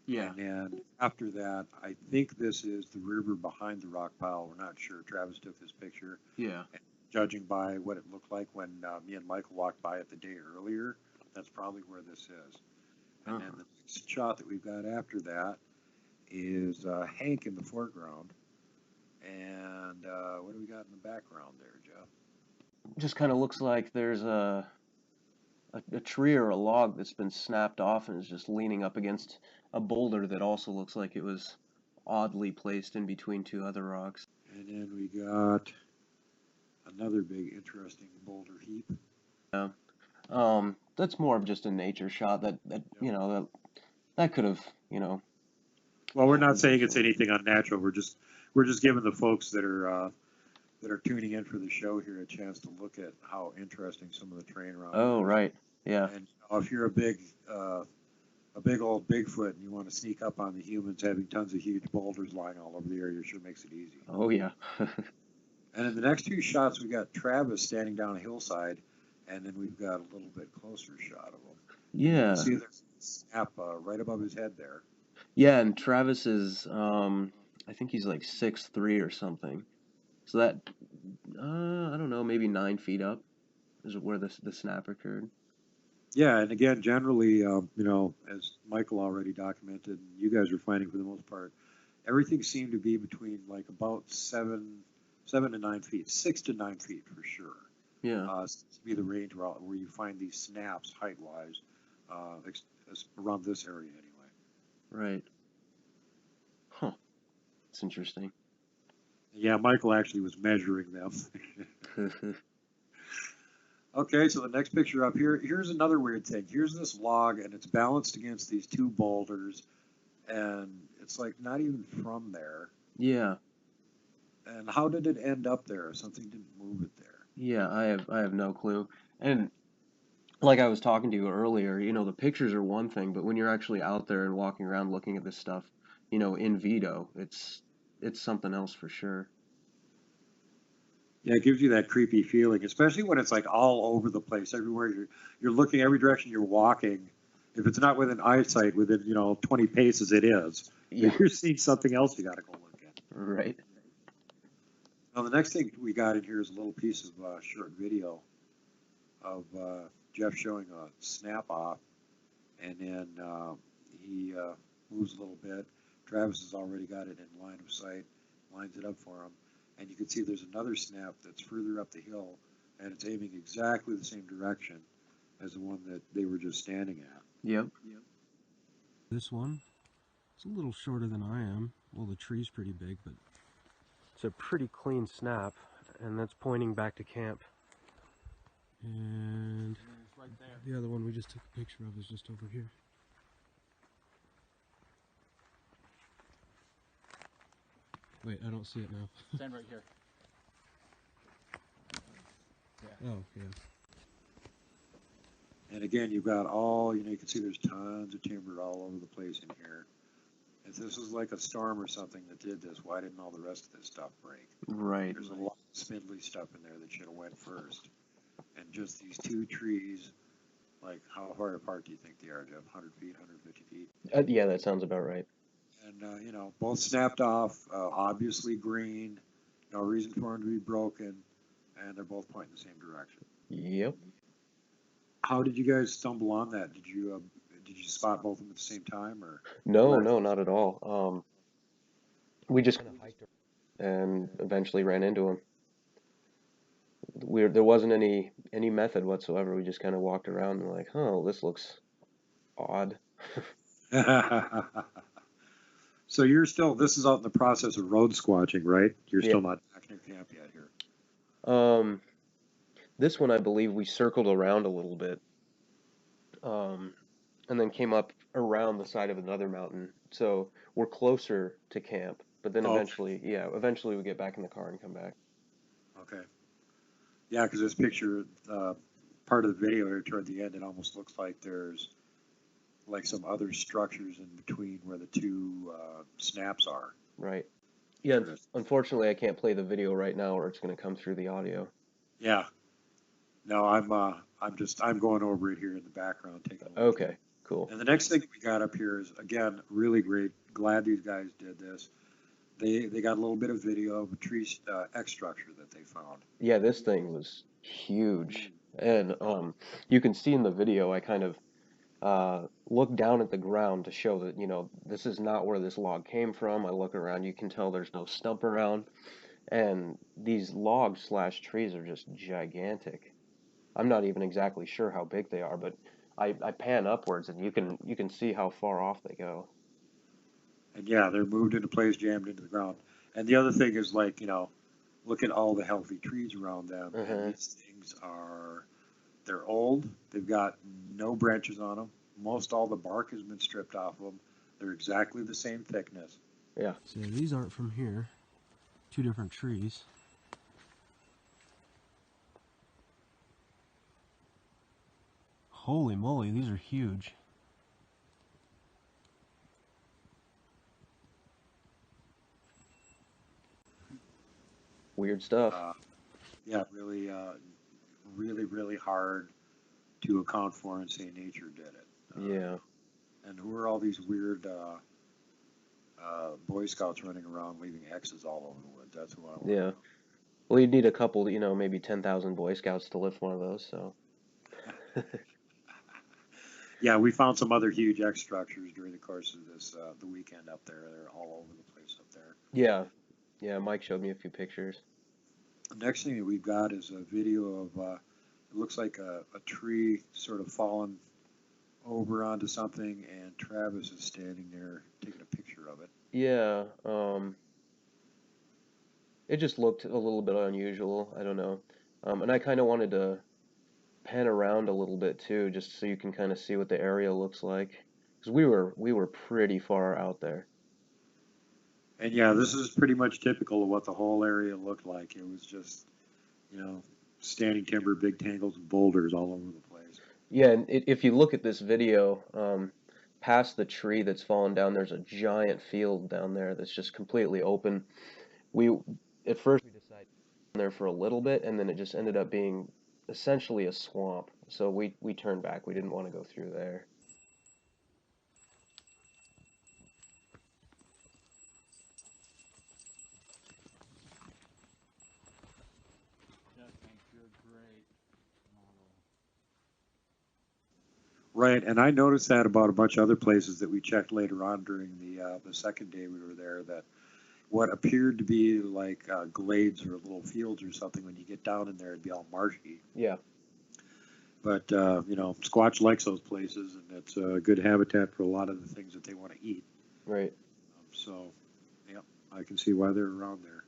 Yeah. And then after that, I think this is the river behind the rock pile. We're not sure. Travis took this picture. Yeah. And judging by what it looked like when me and Michael walked by it the day earlier, that's probably where this is. And then the next shot that we've got after that is Hank in the foreground. And what do we got in the background there, Jeff? Just kind of looks like there's a tree or a log that's been snapped off and is just leaning up against a boulder that also looks like it was oddly placed in between two other rocks. And then we got another big interesting boulder heap. Yeah. That's more of just a nature shot that that could have, Well, we're not saying it's anything unnatural. We're just giving the folks that are tuning in for the show here a chance to look at how interesting some of the terrain around. Oh, right. Yeah. And if you're a big old Bigfoot and you want to sneak up on the humans having tons of huge boulders lying all over the area, sure makes it easy. Oh, yeah. And in the next two shots, we got Travis standing down a hillside, and then we've got a little bit closer shot of him. Yeah. You see there's a snap right above his head there. Yeah, and Travis is, I think he's like 6'3" or something. So that, I don't know, maybe 9 feet up is where the snap occurred. Yeah, and again, generally, as Michael already documented, and you guys are finding for the most part, everything seemed to be between like about 7 to 9 feet, 6 to 9 feet for sure. Yeah. Seems to be the range where you find these snaps height-wise around this area anyway. Right. Huh. It's interesting. Yeah, Michael actually was measuring them. Okay, so the next picture up here, here's another weird thing. Here's this log, and it's balanced against these two boulders, and it's like not even from there. Yeah. And how did it end up there? Something didn't move it there. Yeah, I have no clue. And like I was talking to you earlier, the pictures are one thing, but when you're actually out there and walking around looking at this stuff, in Vito, it's something else for sure. Yeah, it gives you that creepy feeling, especially when it's like all over the place. Everywhere you're looking, every direction you're walking. If it's not within eyesight, within 20 paces, it is. Yeah. If you're seeing something else, you got to go look at. Right. Now the next thing we got in here is a little piece of short video of Jeff showing a snap off, and then he moves a little bit. Travis has already got it in line of sight, lines it up for him. And you can see there's another snap that's further up the hill, and it's aiming exactly the same direction as the one that they were just standing at. Yep. This one, it's a little shorter than I am. Well, the tree's pretty big, but it's a pretty clean snap, and that's pointing back to camp. And right there. The other one we just took a picture of is just over here. Wait, I don't see it now. Stand right here. Yeah. Oh, yeah. And again, you've got you can see there's tons of timber all over the place in here. If this was like a storm or something that did this, why didn't all the rest of this stuff break? Right. There's a lot of spindly stuff in there that should have went first. And just these two trees Like, how far apart do you think they are, Jeff? 100 feet, 150 feet? Yeah, that sounds about right. And, both snapped off, obviously green, no reason for them to be broken, and they're both pointing the same direction. Yep. How did you guys stumble on that? Did you spot both of them at the same time, or? No, not at all. We just kind of hiked and eventually ran into them. There wasn't any method whatsoever. We just kind of walked around and like, oh, this looks odd. So this is out in the process of road squatching, right? You're Yeah. still not back in your camp yet here. This one I believe we circled around a little bit, and then came up around the side of another mountain. So we're closer to camp, but then eventually we get back in the car and come back. Okay. Yeah, because this picture, part of the video here toward the end, it almost looks like there's like some other structures in between where the two snaps are. Right. Yeah. Unfortunately, I can't play the video right now, or it's going to come through the audio. Yeah. No, I'm going over it here in the background, taking a look. Okay. Cool. And the next thing we got up here is, again, really great. Glad these guys did this. They got a little bit of video of a tree X structure that they found. Yeah, this thing was huge, and you can see in the video I kind of look down at the ground to show that, this is not where this log came from. I look around, you can tell there's no stump around, and these logs / trees are just gigantic. I'm not even exactly sure how big they are, but I pan upwards and you can see how far off they go. And yeah, they're moved into place, jammed into the ground. And the other thing is, like, look at all the healthy trees around them. Mm-hmm. And these things they're old. They've got no branches on them. Most all the bark has been stripped off of them. They're exactly the same thickness. Yeah. So these aren't from here. Two different trees. Holy moly, these are huge. Weird stuff. Yeah, really, really hard to account for and say nature did it. Yeah. And who are all these weird Boy Scouts running around leaving X's all over the woods? That's who I want. Yeah. Well, you'd need a couple, maybe 10,000 Boy Scouts to lift one of those, so. Yeah, we found some other huge X structures during the course of this the weekend up there. They're all over the place up there. Yeah. Yeah, Mike showed me a few pictures. The next thing that we've got is a video of it looks like a tree sort of fallen over onto something, and Travis is standing there taking a picture of it. Yeah, it just looked a little bit unusual. I don't know. And I kind of wanted to pan around a little bit too, just so you can kind of see what the area looks like, because we were pretty far out there. And yeah, this is pretty much typical of what the whole area looked like. It was just, standing timber, big tangles of boulders all over the place. Yeah, and if you look at this video, past the tree that's fallen down, there's a giant field down there that's just completely open. At first we decided to go there for a little bit, and then it just ended up being essentially a swamp. So we turned back. We didn't want to go through there. Right, and I noticed that about a bunch of other places that we checked later on during the second day we were there, that what appeared to be like glades or little fields or something, when you get down in there, it'd be all marshy. Yeah. But, Squatch likes those places, and it's a good habitat for a lot of the things that they want to eat. Right. So, yeah, I can see why they're around there.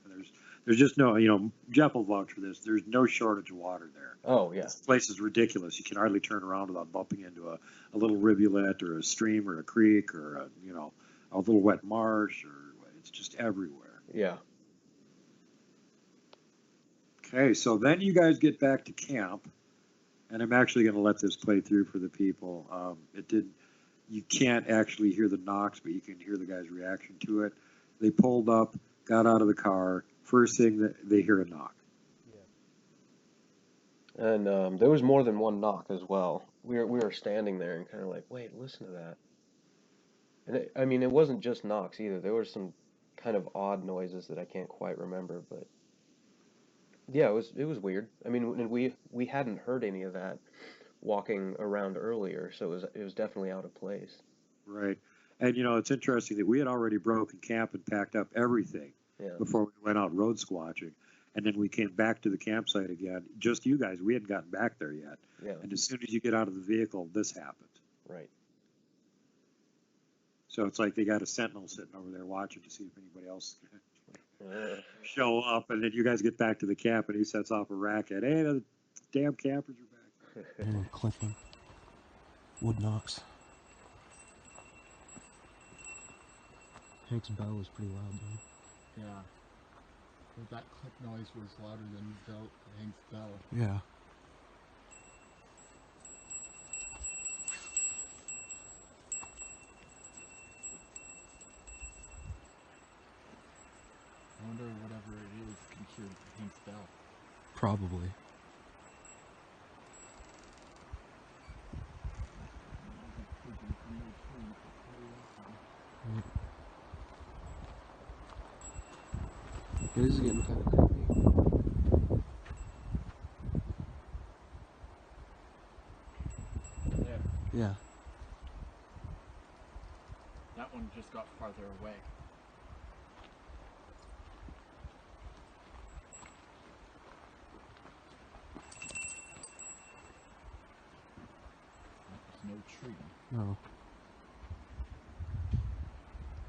There's just no, Jeff will vouch for this. There's no shortage of water there. Oh, yeah. This place is ridiculous. You can hardly turn around without bumping into a little rivulet or a stream or a creek or a little wet marsh, or it's just everywhere. Yeah. Okay, so then you guys get back to camp, and I'm actually going to let this play through for the people. You can't actually hear the knocks, but you can hear the guy's reaction to it. They pulled up, got out of the car. First thing that they hear a knock. Yeah. And there was more than one knock as well. we were standing there and kind of like, wait, listen to that. And I mean, it wasn't just knocks either. There were some kind of odd noises that I can't quite remember, but yeah, it was weird. I mean, we hadn't heard any of that walking around earlier, so it was definitely out of place. Right. And it's interesting that we had already broken camp and packed up everything Yeah. before we went out road squatching. And then we came back to the campsite again. Just you guys, we hadn't gotten back there yet. Yeah. And as soon as you get out of the vehicle, this happened. Right. So it's like they got a sentinel sitting over there watching to see if anybody else Uh, show up. And then you guys get back to the camp and he sets off a racket. Hey, the damn campers are back. And clipping. Wood knocks. Hank's bell was pretty loud though. Yeah. But that click noise was louder than Hank's bell. Yeah. I wonder whatever it is can hear Hank's bell. Probably. It is getting kind of creepy. There. Yeah. That one just got farther away. There's no tree. No.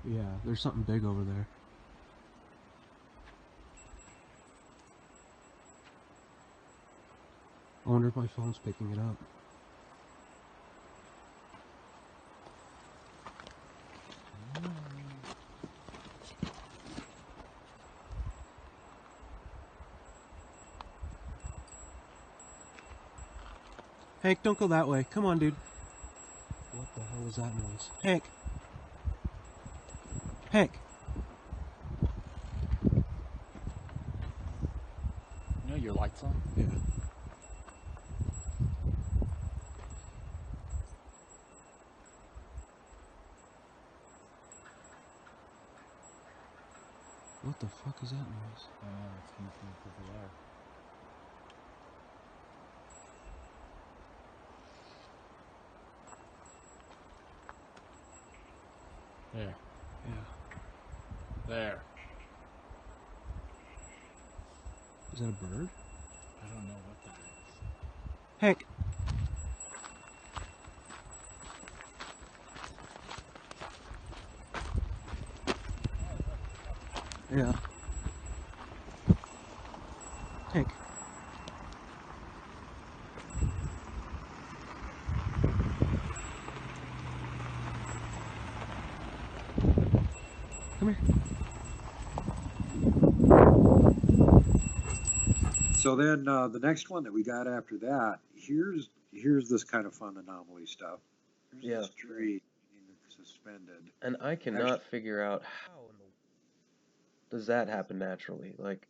Yeah, there's something big over there. I wonder if my phone's picking it up. Hank, don't go that way. Come on, dude. What the hell was that noise? Hank! Hank! You know your light's on? Yeah. What the fuck is that noise? It's coming from over there. There. Yeah. There. Is that a bird? I don't know what that is. Hank! Yeah. Hank. Come here. So then the next one that we got after that, here's this kind of fun anomaly stuff. Here's Yeah. this tree suspended. And I cannot figure out how in the does that happen naturally. Like,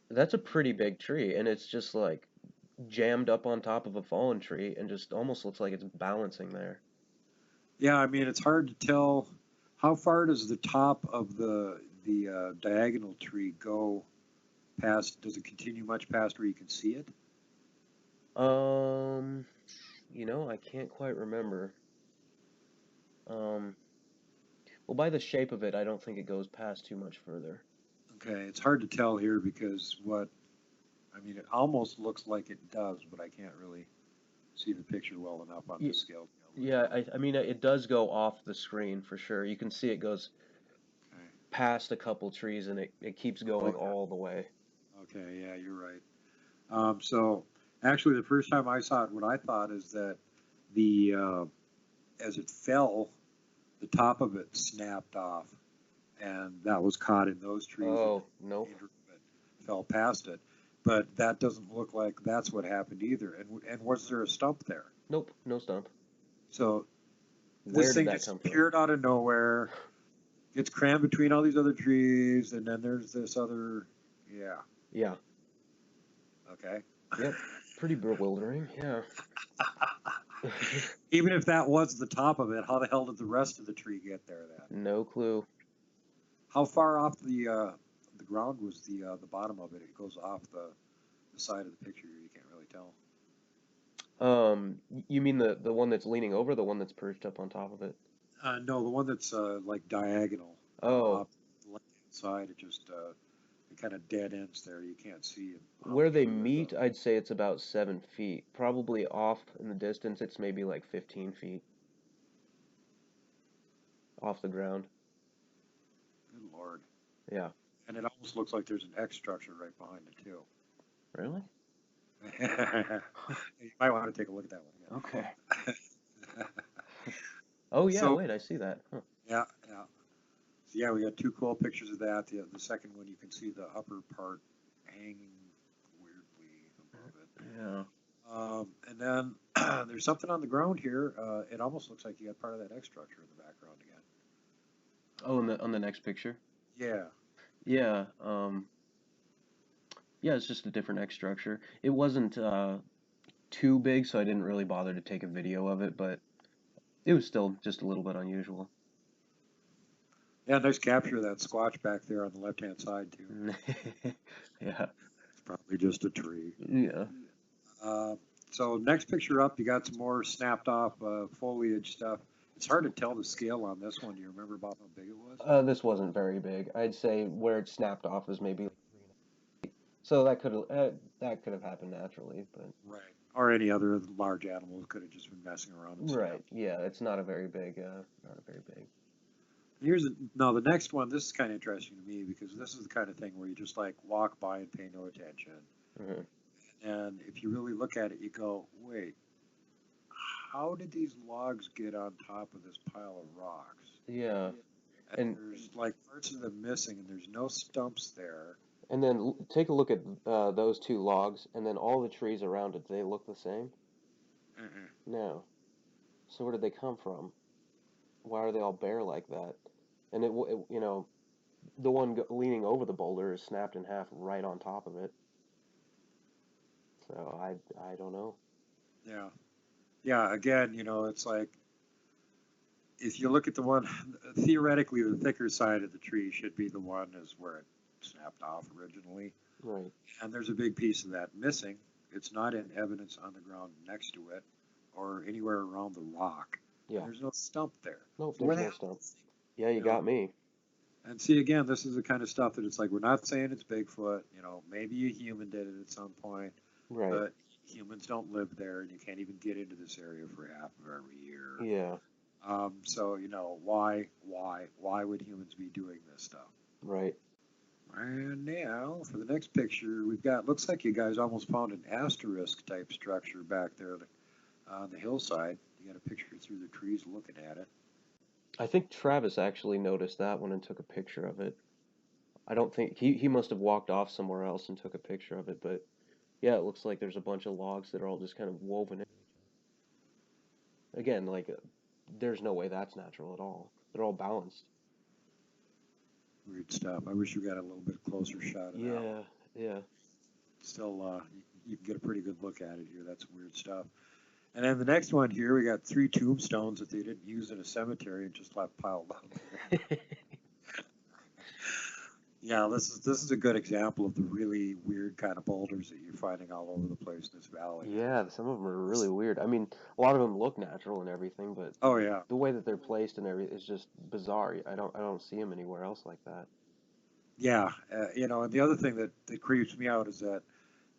that's a pretty big tree, and it's just like jammed up on top of a fallen tree, and just almost looks like it's balancing there. Yeah, I mean, it's hard to tell how far does the top of the diagonal tree go past. Does it continue much past where you can see it? I can't quite remember. Well, by the shape of it, I don't think it goes past too much further. Okay, it's hard to tell here because it almost looks like it does, but I can't really see the picture well enough on the scale. Yeah, I mean, it does go off the screen for sure. You can see it goes past a couple trees, and it keeps going all the way. Okay, yeah, you're right. So actually, the first time I saw it, what I thought is that as it fell, the top of it snapped off, and that was caught in those trees. Oh, nope. It fell past it, but that doesn't look like that's what happened either. And was there a stump there? Nope, no stump. So Where this did thing that just come from? appeared out of nowhere. It's crammed between all these other trees, and then there's this other, yeah. Yeah. Okay. Yep. pretty bewildering. Yeah. Even if that was the top of it, how the hell did the rest of the tree get there then? No clue. How far off the ground was the bottom of it? It goes off the side of the picture. You can't really tell. You mean the one that's leaning over, the one that's perched up on top of it? No, the one that's like diagonal. Oh. Off the left-hand side, it just it kind of dead ends there. You can't see it. Where they meet, I'd say it's about 7 feet. Probably off in the distance, it's maybe like 15 feet off the ground. Good Lord. Yeah. And it almost looks like there's an X structure right behind it too. Really? You might want to take a look at that one again. Okay. Oh yeah, So- wait, I see that. Huh. Yeah, yeah. So yeah, we got two cool pictures of that. The second one, you can see the upper part hanging weirdly above it. Yeah. And then there's something on the ground here. It almost looks like you got part of that X structure in the background again. Oh, on the next picture? Yeah. Yeah. Yeah, it's just a different X structure. It wasn't too big, so I didn't really bother to take a video of it, but it was still just a little bit unusual. Yeah, nice capture of that squatch back there on the left-hand side too. Yeah. It's probably just a tree. Yeah. So next picture up, you got some more snapped off foliage stuff. It's hard to tell the scale on this one. Do you remember about how big it was? This wasn't very big. I'd say where it snapped off was maybe. So that could have happened naturally, but. Right. Or any other large animal could have just been messing around. And Right. snapped. Yeah, it's not a very big. Not a very big. Now the next one. This is kind of interesting to me because this is the kind of thing where you just like walk by and pay no attention. Mm-hmm. And if you really look at it, you go, wait, how did these logs get on top of this pile of rocks? Yeah. And there's like parts of them missing, and there's no stumps there. And then take a look at those two logs, and then all the trees around it. Do they look the same? No. So where did they come from? Why are they all bare like that? And it you know, the one leaning over the boulder is snapped in half right on top of it. So I don't know. Yeah. Yeah, again, it's like, if you look at the one, theoretically, the thicker side of the tree should be the one is where it snapped off originally. Right. And there's a big piece of that missing. It's not in evidence on the ground next to it or anywhere around the rock. Yeah. There's no stump there. Nope, Where there's the no hell stump. Yeah, you got me. And see, again, this is the kind of stuff that it's like, we're not saying it's Bigfoot. Maybe a human did it at some point. Right. But humans don't live there, and you can't even get into this area for half of every year. Yeah. So, why would humans be doing this stuff? Right. And now, for the next picture, we've got, looks like you guys almost found an asterisk type structure back there on the hillside. You got a picture through the trees looking at it. I think Travis actually noticed that one and took a picture of it. I don't think he must have walked off somewhere else and took a picture of it, but yeah, it looks like there's a bunch of logs that are all just kind of woven in. Again, like there's no way that's natural at all. They're all balanced. Weird stuff. I wish you got a little bit closer shot of that. Yeah. Still, you can get a pretty good look at it here. That's weird stuff. And then the next one here, we got 3 tombstones that they didn't use in a cemetery and just left piled up there. Yeah, this is a good example of the really weird kind of boulders that you're finding all over the place in this valley. Yeah, some of them are really weird. I mean, a lot of them look natural and everything, but Oh yeah, the way that they're placed and everything is just bizarre. I don't see them anywhere else like that. yeah. And the other thing that creeps me out is that,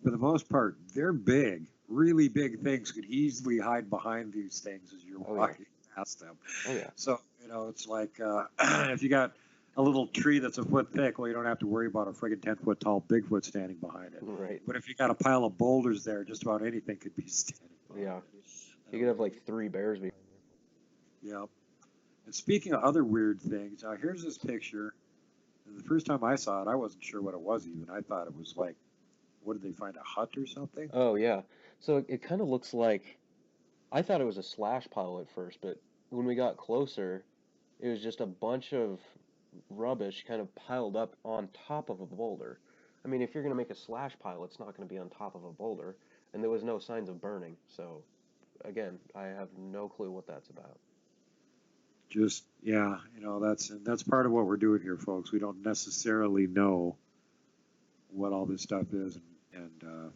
for the most part, they're big, really big things could easily hide behind these things as you're walking past them. Oh yeah. So it's like if you got a little tree that's a foot thick, well, you don't have to worry about a friggin' 10-foot tall Bigfoot standing behind it. Right. But if you got a pile of boulders there, just about anything could be standing behind Yeah. it. You could have like 3 bears behind Yep. And speaking of other weird things, here's this picture. And the first time I saw it, I wasn't sure what it was even. I thought it was like, what did they find, a hut or something? Oh yeah. So it kind of looks like, I thought it was a slash pile at first, but when we got closer, it was just a bunch of rubbish kind of piled up on top of a boulder. I mean, if you're going to make a slash pile, it's not going to be on top of a boulder. and there was no signs of burning. So again, I have no clue what that's about. Just, yeah, that's part of what we're doing here, folks. We don't necessarily know what all this stuff is and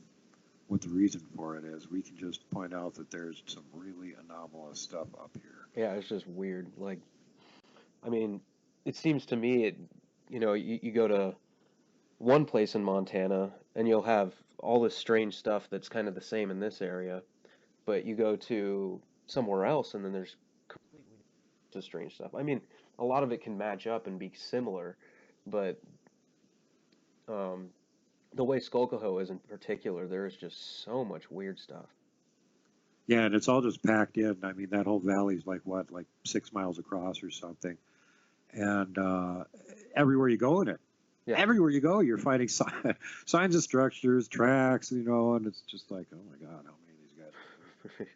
what the reason for it is. We can just point out that there's some really anomalous stuff up here. Yeah, it's just weird. Like, I mean, it seems to me, you go to one place in Montana and you'll have all this strange stuff that's kind of the same in this area, but you go to somewhere else and then there's completely just strange stuff. I mean, a lot of it can match up and be similar, but um, the way Skolkojo is in particular, there is just so much weird stuff. Yeah, and it's all just packed in. I mean, that whole valley's like 6 miles across or something. And everywhere you go in it, Yeah. everywhere you go, you're finding signs of structures, tracks, and it's just like, oh my God, how many of these guys?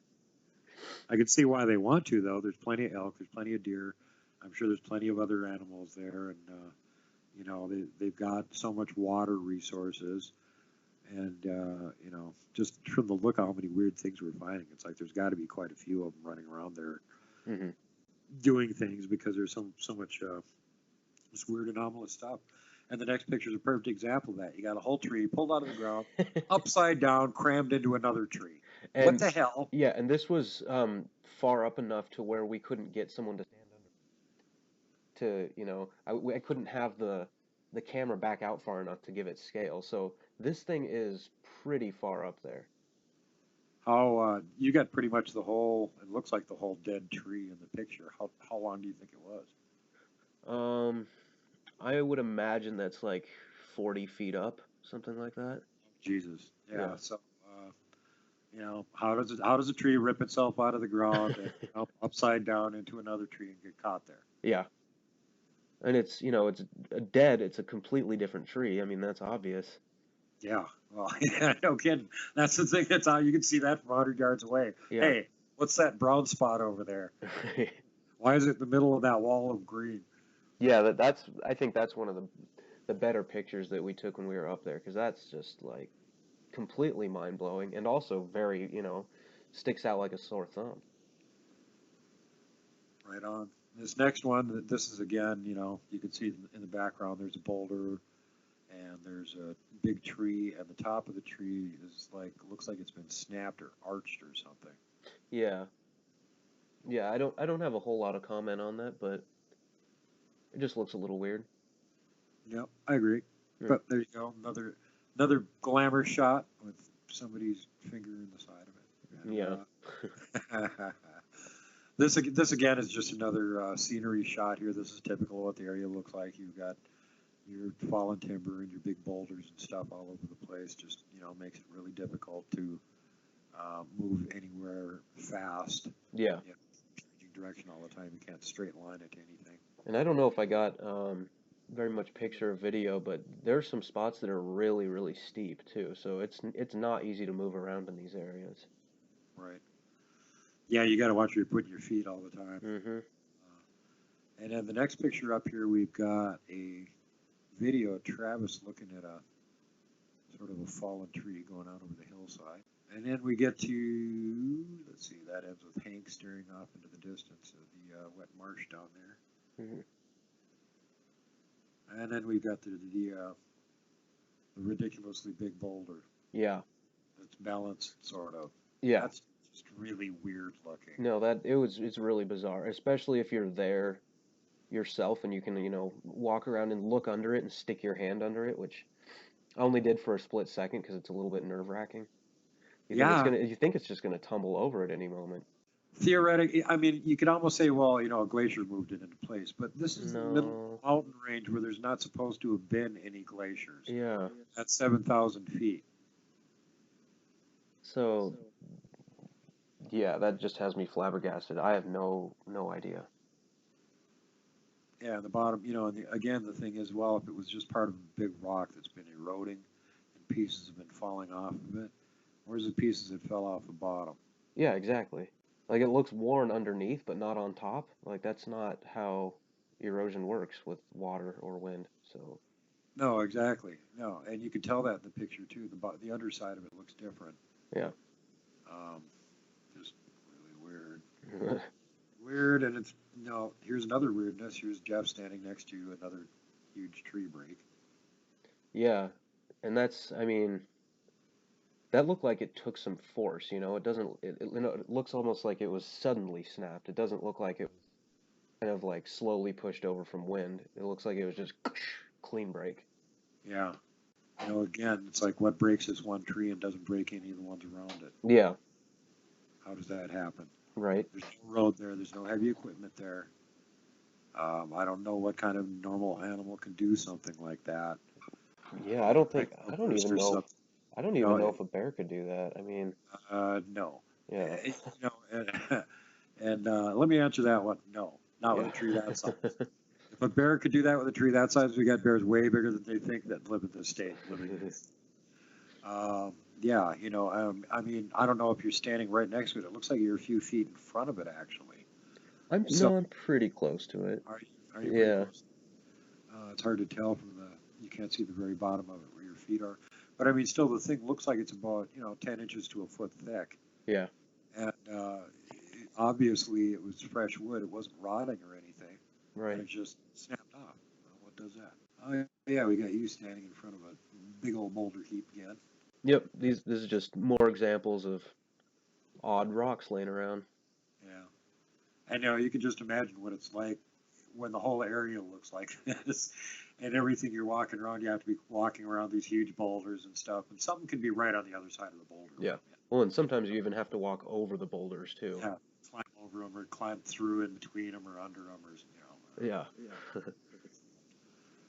I can see why they want to, though. There's plenty of elk, there's plenty of deer. I'm sure there's plenty of other animals there, and they've got so much water resources, and just from the look of how many weird things we're finding, it's like there's got to be quite a few of them running around there Mm-hmm. doing things because there's so much this weird anomalous stuff. And the next picture is a perfect example of that. You got a whole tree pulled out of the ground, upside down, crammed into another tree. And what the hell? yeah, and this was far up enough to where we couldn't get someone to stand under I couldn't have the camera back out far enough to give it scale. So this thing is pretty far up there. How you got pretty much the whole? It looks like the whole dead tree in the picture. How long do you think it was? I would imagine that's like 40 feet up, something like that. Jesus, yeah. Yeah. So, how does a tree rip itself out of the ground and upside down into another tree and get caught there? Yeah. And it's dead. It's a completely different tree. I mean, that's obvious. Yeah. Well, yeah, no kidding. That's the thing. That's how you can see that from 100 yards away. Yeah. Hey, what's that brown spot over there? Why is it in the middle of that wall of green? Yeah, I think that's one of the better pictures that we took when we were up there, because that's just like completely mind-blowing and also very, sticks out like a sore thumb. Right on. This next one, this is again, you can see in the background there's a boulder and there's a big tree, and the top of the tree looks like it's been snapped or arched or something. Yeah. Yeah, I don't have a whole lot of comment on that, but it just looks a little weird. Yep, I agree. Yeah. But there you go, another glamour shot with somebody's finger in the side of it. And, Yeah. This again is just another scenery shot here. This is typical of what the area looks like. You've got your fallen timber and your big boulders and stuff all over the place. Just makes it really difficult to move anywhere fast. Yeah. Changing direction all the time. You can't straight line it to anything. And I don't know if I got very much picture or video, but there's some spots that are really, really steep too. So it's not easy to move around in these areas. Right. Yeah, you got to watch where you're putting your feet all the time. Mm-hmm. And then the next picture up here, we've got a video of Travis looking at a sort of a fallen tree going out over the hillside. And then we get to, let's see, that ends with Hank staring off into the distance of the wet marsh down there. Mm-hmm. And then we've got the ridiculously big boulder. Yeah. That's balanced, sort of. Yeah. That's just really weird looking. No, it's really bizarre, especially if you're there yourself and you can, walk around and look under it and stick your hand under it, which I only did for a split second because it's a little bit nerve-wracking. You think it's just gonna tumble over at any moment. Theoretically, I mean, you could almost say, well, a glacier moved it into place, but this is the middle of the mountain range where there's not supposed to have been any glaciers. Yeah. That's 7,000 feet. So, yeah, that just has me flabbergasted. I have no idea. Yeah, the bottom, and again, the thing is, well, if it was just part of a big rock that's been eroding and pieces have been falling off of it, where's the pieces that fell off the bottom? Yeah, exactly. Like, it looks worn underneath, but not on top. Like, that's not how erosion works with water or wind, so... No, exactly. No, and you can tell that in the picture, too. The underside of it looks different. Yeah. Just really weird. Weird, and it's here's another weirdness. Here's Jeff standing next to another huge tree break. Yeah, and that's, I mean, that looked like it took some force, you know. It doesn't, it looks almost like it was suddenly snapped. It doesn't look like it was kind of like slowly pushed over from wind. It looks like it was just clean break. Yeah. Again, it's like what breaks this one tree and doesn't break any of the ones around it. Yeah. How does that happen? Right. There's no road there. There's no heavy equipment there. I don't know what kind of normal animal can do something like that. Yeah, I don't even know. I don't even know if a bear could do that. I mean. No. Yeah. And let me answer that one. No, not with a tree that size. If a bear could do that with a tree that size, we got bears way bigger than they think that live in this state. Yeah, I mean, I don't know if you're standing right next to it. It looks like you're a few feet in front of it, actually. I'm pretty close to it. Are you Yeah. close? It's hard to tell from you can't see the very bottom of it where your feet are. But I mean, still, the thing looks like it's about 10 inches to a foot thick. Yeah. And obviously, it was fresh wood. It wasn't rotting or anything. Right. And it just snapped off. What does that? Oh yeah, we got you standing in front of a big old boulder heap again. Yep. This is just more examples of odd rocks laying around. Yeah. And you can just imagine what it's like when the whole area looks like this, and everything you're walking around, you have to be walking around these huge boulders and stuff, and something can be right on the other side of the boulder. Yeah. Well, and sometimes you even have to walk over the boulders too. Yeah, climb over them or climb through in between them or under them or Yeah.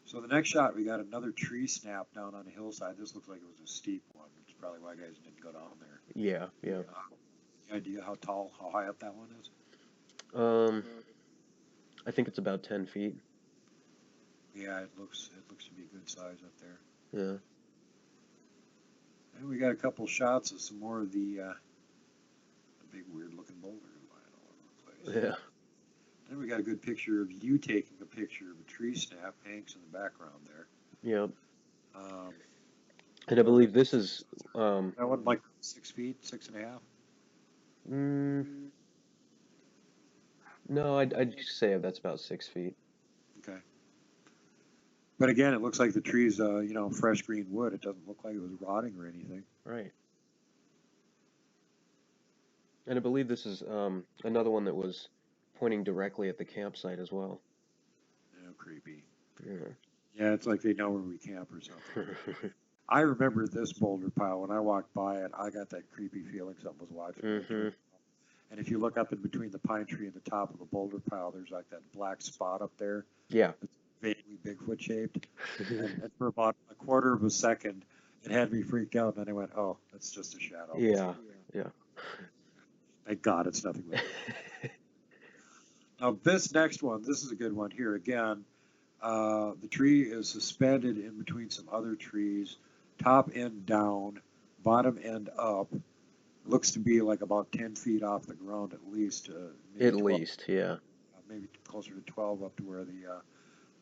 So the next shot, we got another tree snap down on a hillside. This looks like it was a steep one, which is probably why guys didn't go down there. Yeah. Yeah. Any idea how high up that one is? I think it's about 10 feet. Yeah, it looks to be a good size up there. Yeah. And we got a couple shots of some more of the big weird looking boulders lying all over the place. Yeah. Then we got a good picture of you taking a picture of a tree snap. Hank's in the background there. Yep. And I believe this is that one like 6 feet, 6.5. No, I'd say that's about 6 feet. Okay. But again, it looks like the tree's fresh green wood. It doesn't look like it was rotting or anything. Right. And I believe this is another one that was pointing directly at the campsite as well. Creepy. Yeah. Yeah, it's like they know where we camp or something. I remember this boulder pile. When I walked by it, I got that creepy feeling something was watching me. And if you look up in between the pine tree and the top of the boulder pile, there's like that black spot up there. Yeah. It's vaguely Bigfoot shaped. and for about a quarter of a second, it had me freaked out. And then I went, oh, that's just a shadow. Yeah. Yeah. Thank God it's nothing like that. Now, this next one, this is a good one here. Again, the tree is suspended in between some other trees, top end down, bottom end up. Looks to be like about 10 feet off the ground at least. At least, yeah. Maybe closer to 12 up to where the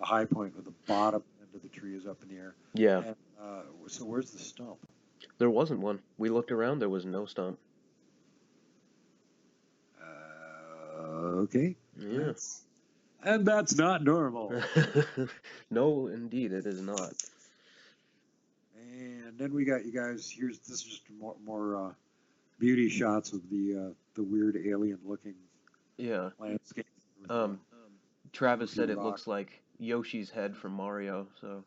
high point of the bottom end of the tree is up in the air. Yeah. And, so where's the stump? There wasn't one. We looked around. There was no stump. Okay. Yeah. And that's not normal. No, indeed, it is not. And then we got you guys. This is just more beauty shots of the weird alien looking landscape. Travis said it looks like Yoshi's head from Mario. So.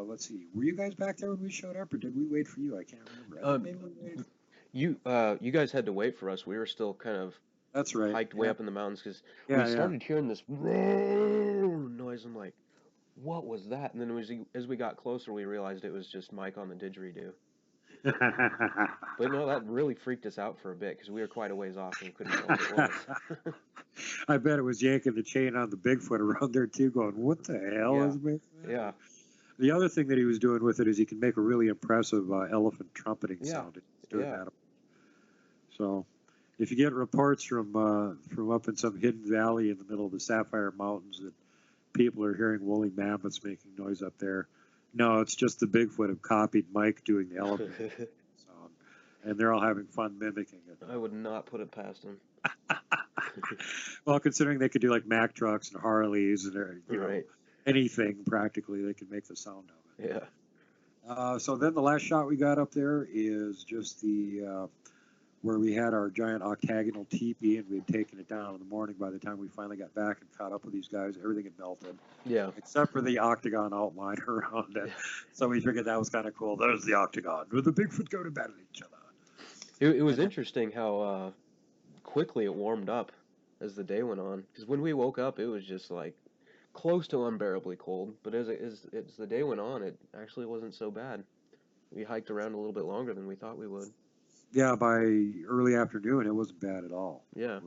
Let's see. Were you guys back there when we showed up, or did we wait for you? I can't remember. You guys had to wait for us. We were still kind of that's right hiked way up in the mountains because we started hearing this noise. I'm like, what was that? And then as we got closer, we realized it was just Mike on the didgeridoo. But no, that really freaked us out for a bit because we were quite a ways off and we couldn't tell what it was. I bet it was yanking the chain on the Bigfoot around there too, going, "What the hell is making that?" Yeah. The other thing that he was doing with it is he can make a really impressive elephant trumpeting sound. Yeah. So, if you get reports from up in some hidden valley in the middle of the Sapphire Mountains that people are hearing woolly mammoths making noise up there, No, it's just the Bigfoot have copied Mike doing the elevator sound, and they're all having fun mimicking it. I would not put it past them. Well, considering they could do like Mack trucks and Harleys and Right. anything practically, they could make the sound of it. Yeah. So then the last shot we got up there is just the where we had our giant octagonal teepee, and we had taken it down in the morning. By the time we finally got back and caught up with these guys, everything had melted. Yeah. Except for the octagon outline around it. So we figured that was kind of cool. There's the octagon where the Bigfoot go to battle each other. It was interesting how quickly it warmed up as the day went on. Because when we woke up, it was just like close to unbearably cold. But as the day went on, it actually wasn't so bad. We hiked around a little bit longer than we thought we would. Yeah, by early afternoon, it wasn't bad at all. Yeah.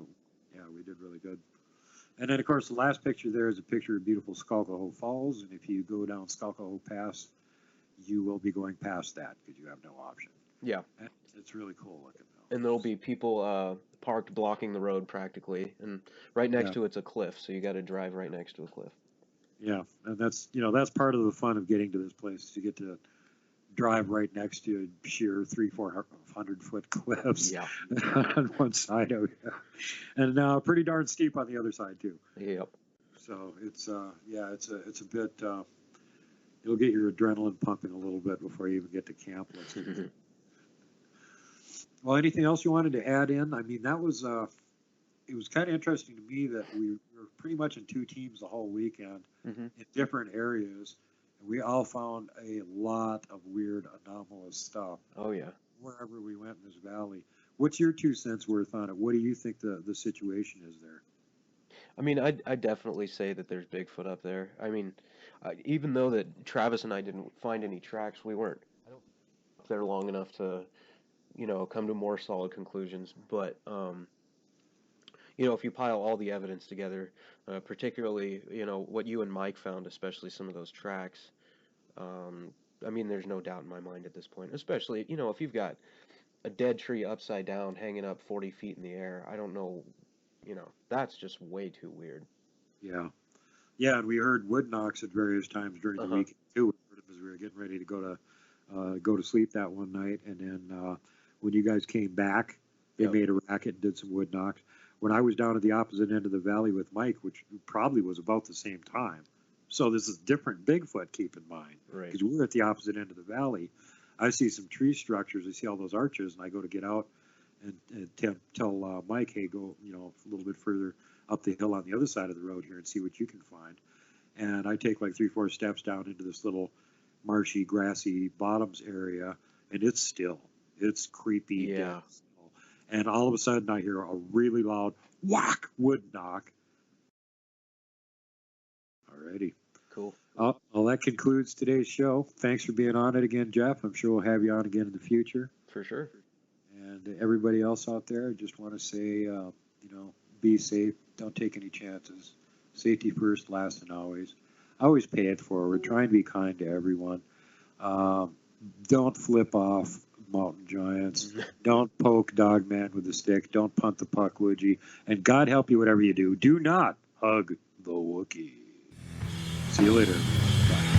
Yeah, we did really good. And then, of course, the last picture there is a picture of beautiful Squatching Falls. And if you go down Squatching Pass, you will be going past that because you have no option. Yeah. And it's really cool looking, though. And there'll be people parked blocking the road practically. And right next to it's a cliff, so you got to drive right next to a cliff. Yeah, and that's part of the fun of getting to this place. Is you get to drive right next to sheer 300-400 foot cliffs on one side of it, and pretty darn steep on the other side too. Yep. So it's it's a bit. You'll get your adrenaline pumping a little bit before you even get to camp. Well, anything else you wanted to add in? I mean, that was it was kind of interesting to me that we were pretty much in two teams the whole weekend in different areas. We all found a lot of weird, anomalous stuff. Oh, yeah. Wherever we went in this valley. What's your 2 cents worth on it? What do you think the situation is there? I mean, I definitely say that there's Bigfoot up there. I mean, even though that Travis and I didn't find any tracks, we weren't up there long enough to, come to more solid conclusions. But, if you pile all the evidence together, particularly, what you and Mike found, especially some of those tracks, I mean, there's no doubt in my mind at this point, especially, if you've got a dead tree upside down hanging up 40 feet in the air, I don't know, that's just way too weird. Yeah. Yeah, and we heard wood knocks at various times during the week, too, as we were getting ready to go to sleep that one night. And then when you guys came back, they made a racket and did some wood knocks. When I was down at the opposite end of the valley with Mike, which probably was about the same time. So this is different Bigfoot, keep in mind. Right. Because we were at the opposite end of the valley. I see some tree structures. I see all those arches, and I go to get out and tell Mike, hey, go a little bit further up the hill on the other side of the road here and see what you can find. And I take like 3-4 steps down into this little marshy, grassy bottoms area, and it's still. It's creepy. Yeah. And all of a sudden, I hear a really loud whack wood knock. Alrighty. Cool. Well, that concludes today's show. Thanks for being on it again, Jeff. I'm sure we'll have you on again in the future. For sure. And everybody else out there, I just want to say, be safe. Don't take any chances. Safety first, last, and always. Always pay it forward. Try and be kind to everyone. Don't flip off mountain giants. Don't poke Dogman with a stick. Don't punt the puck, would you? And God help you, whatever you do. Do not hug the Wookiee. See you later. Bye.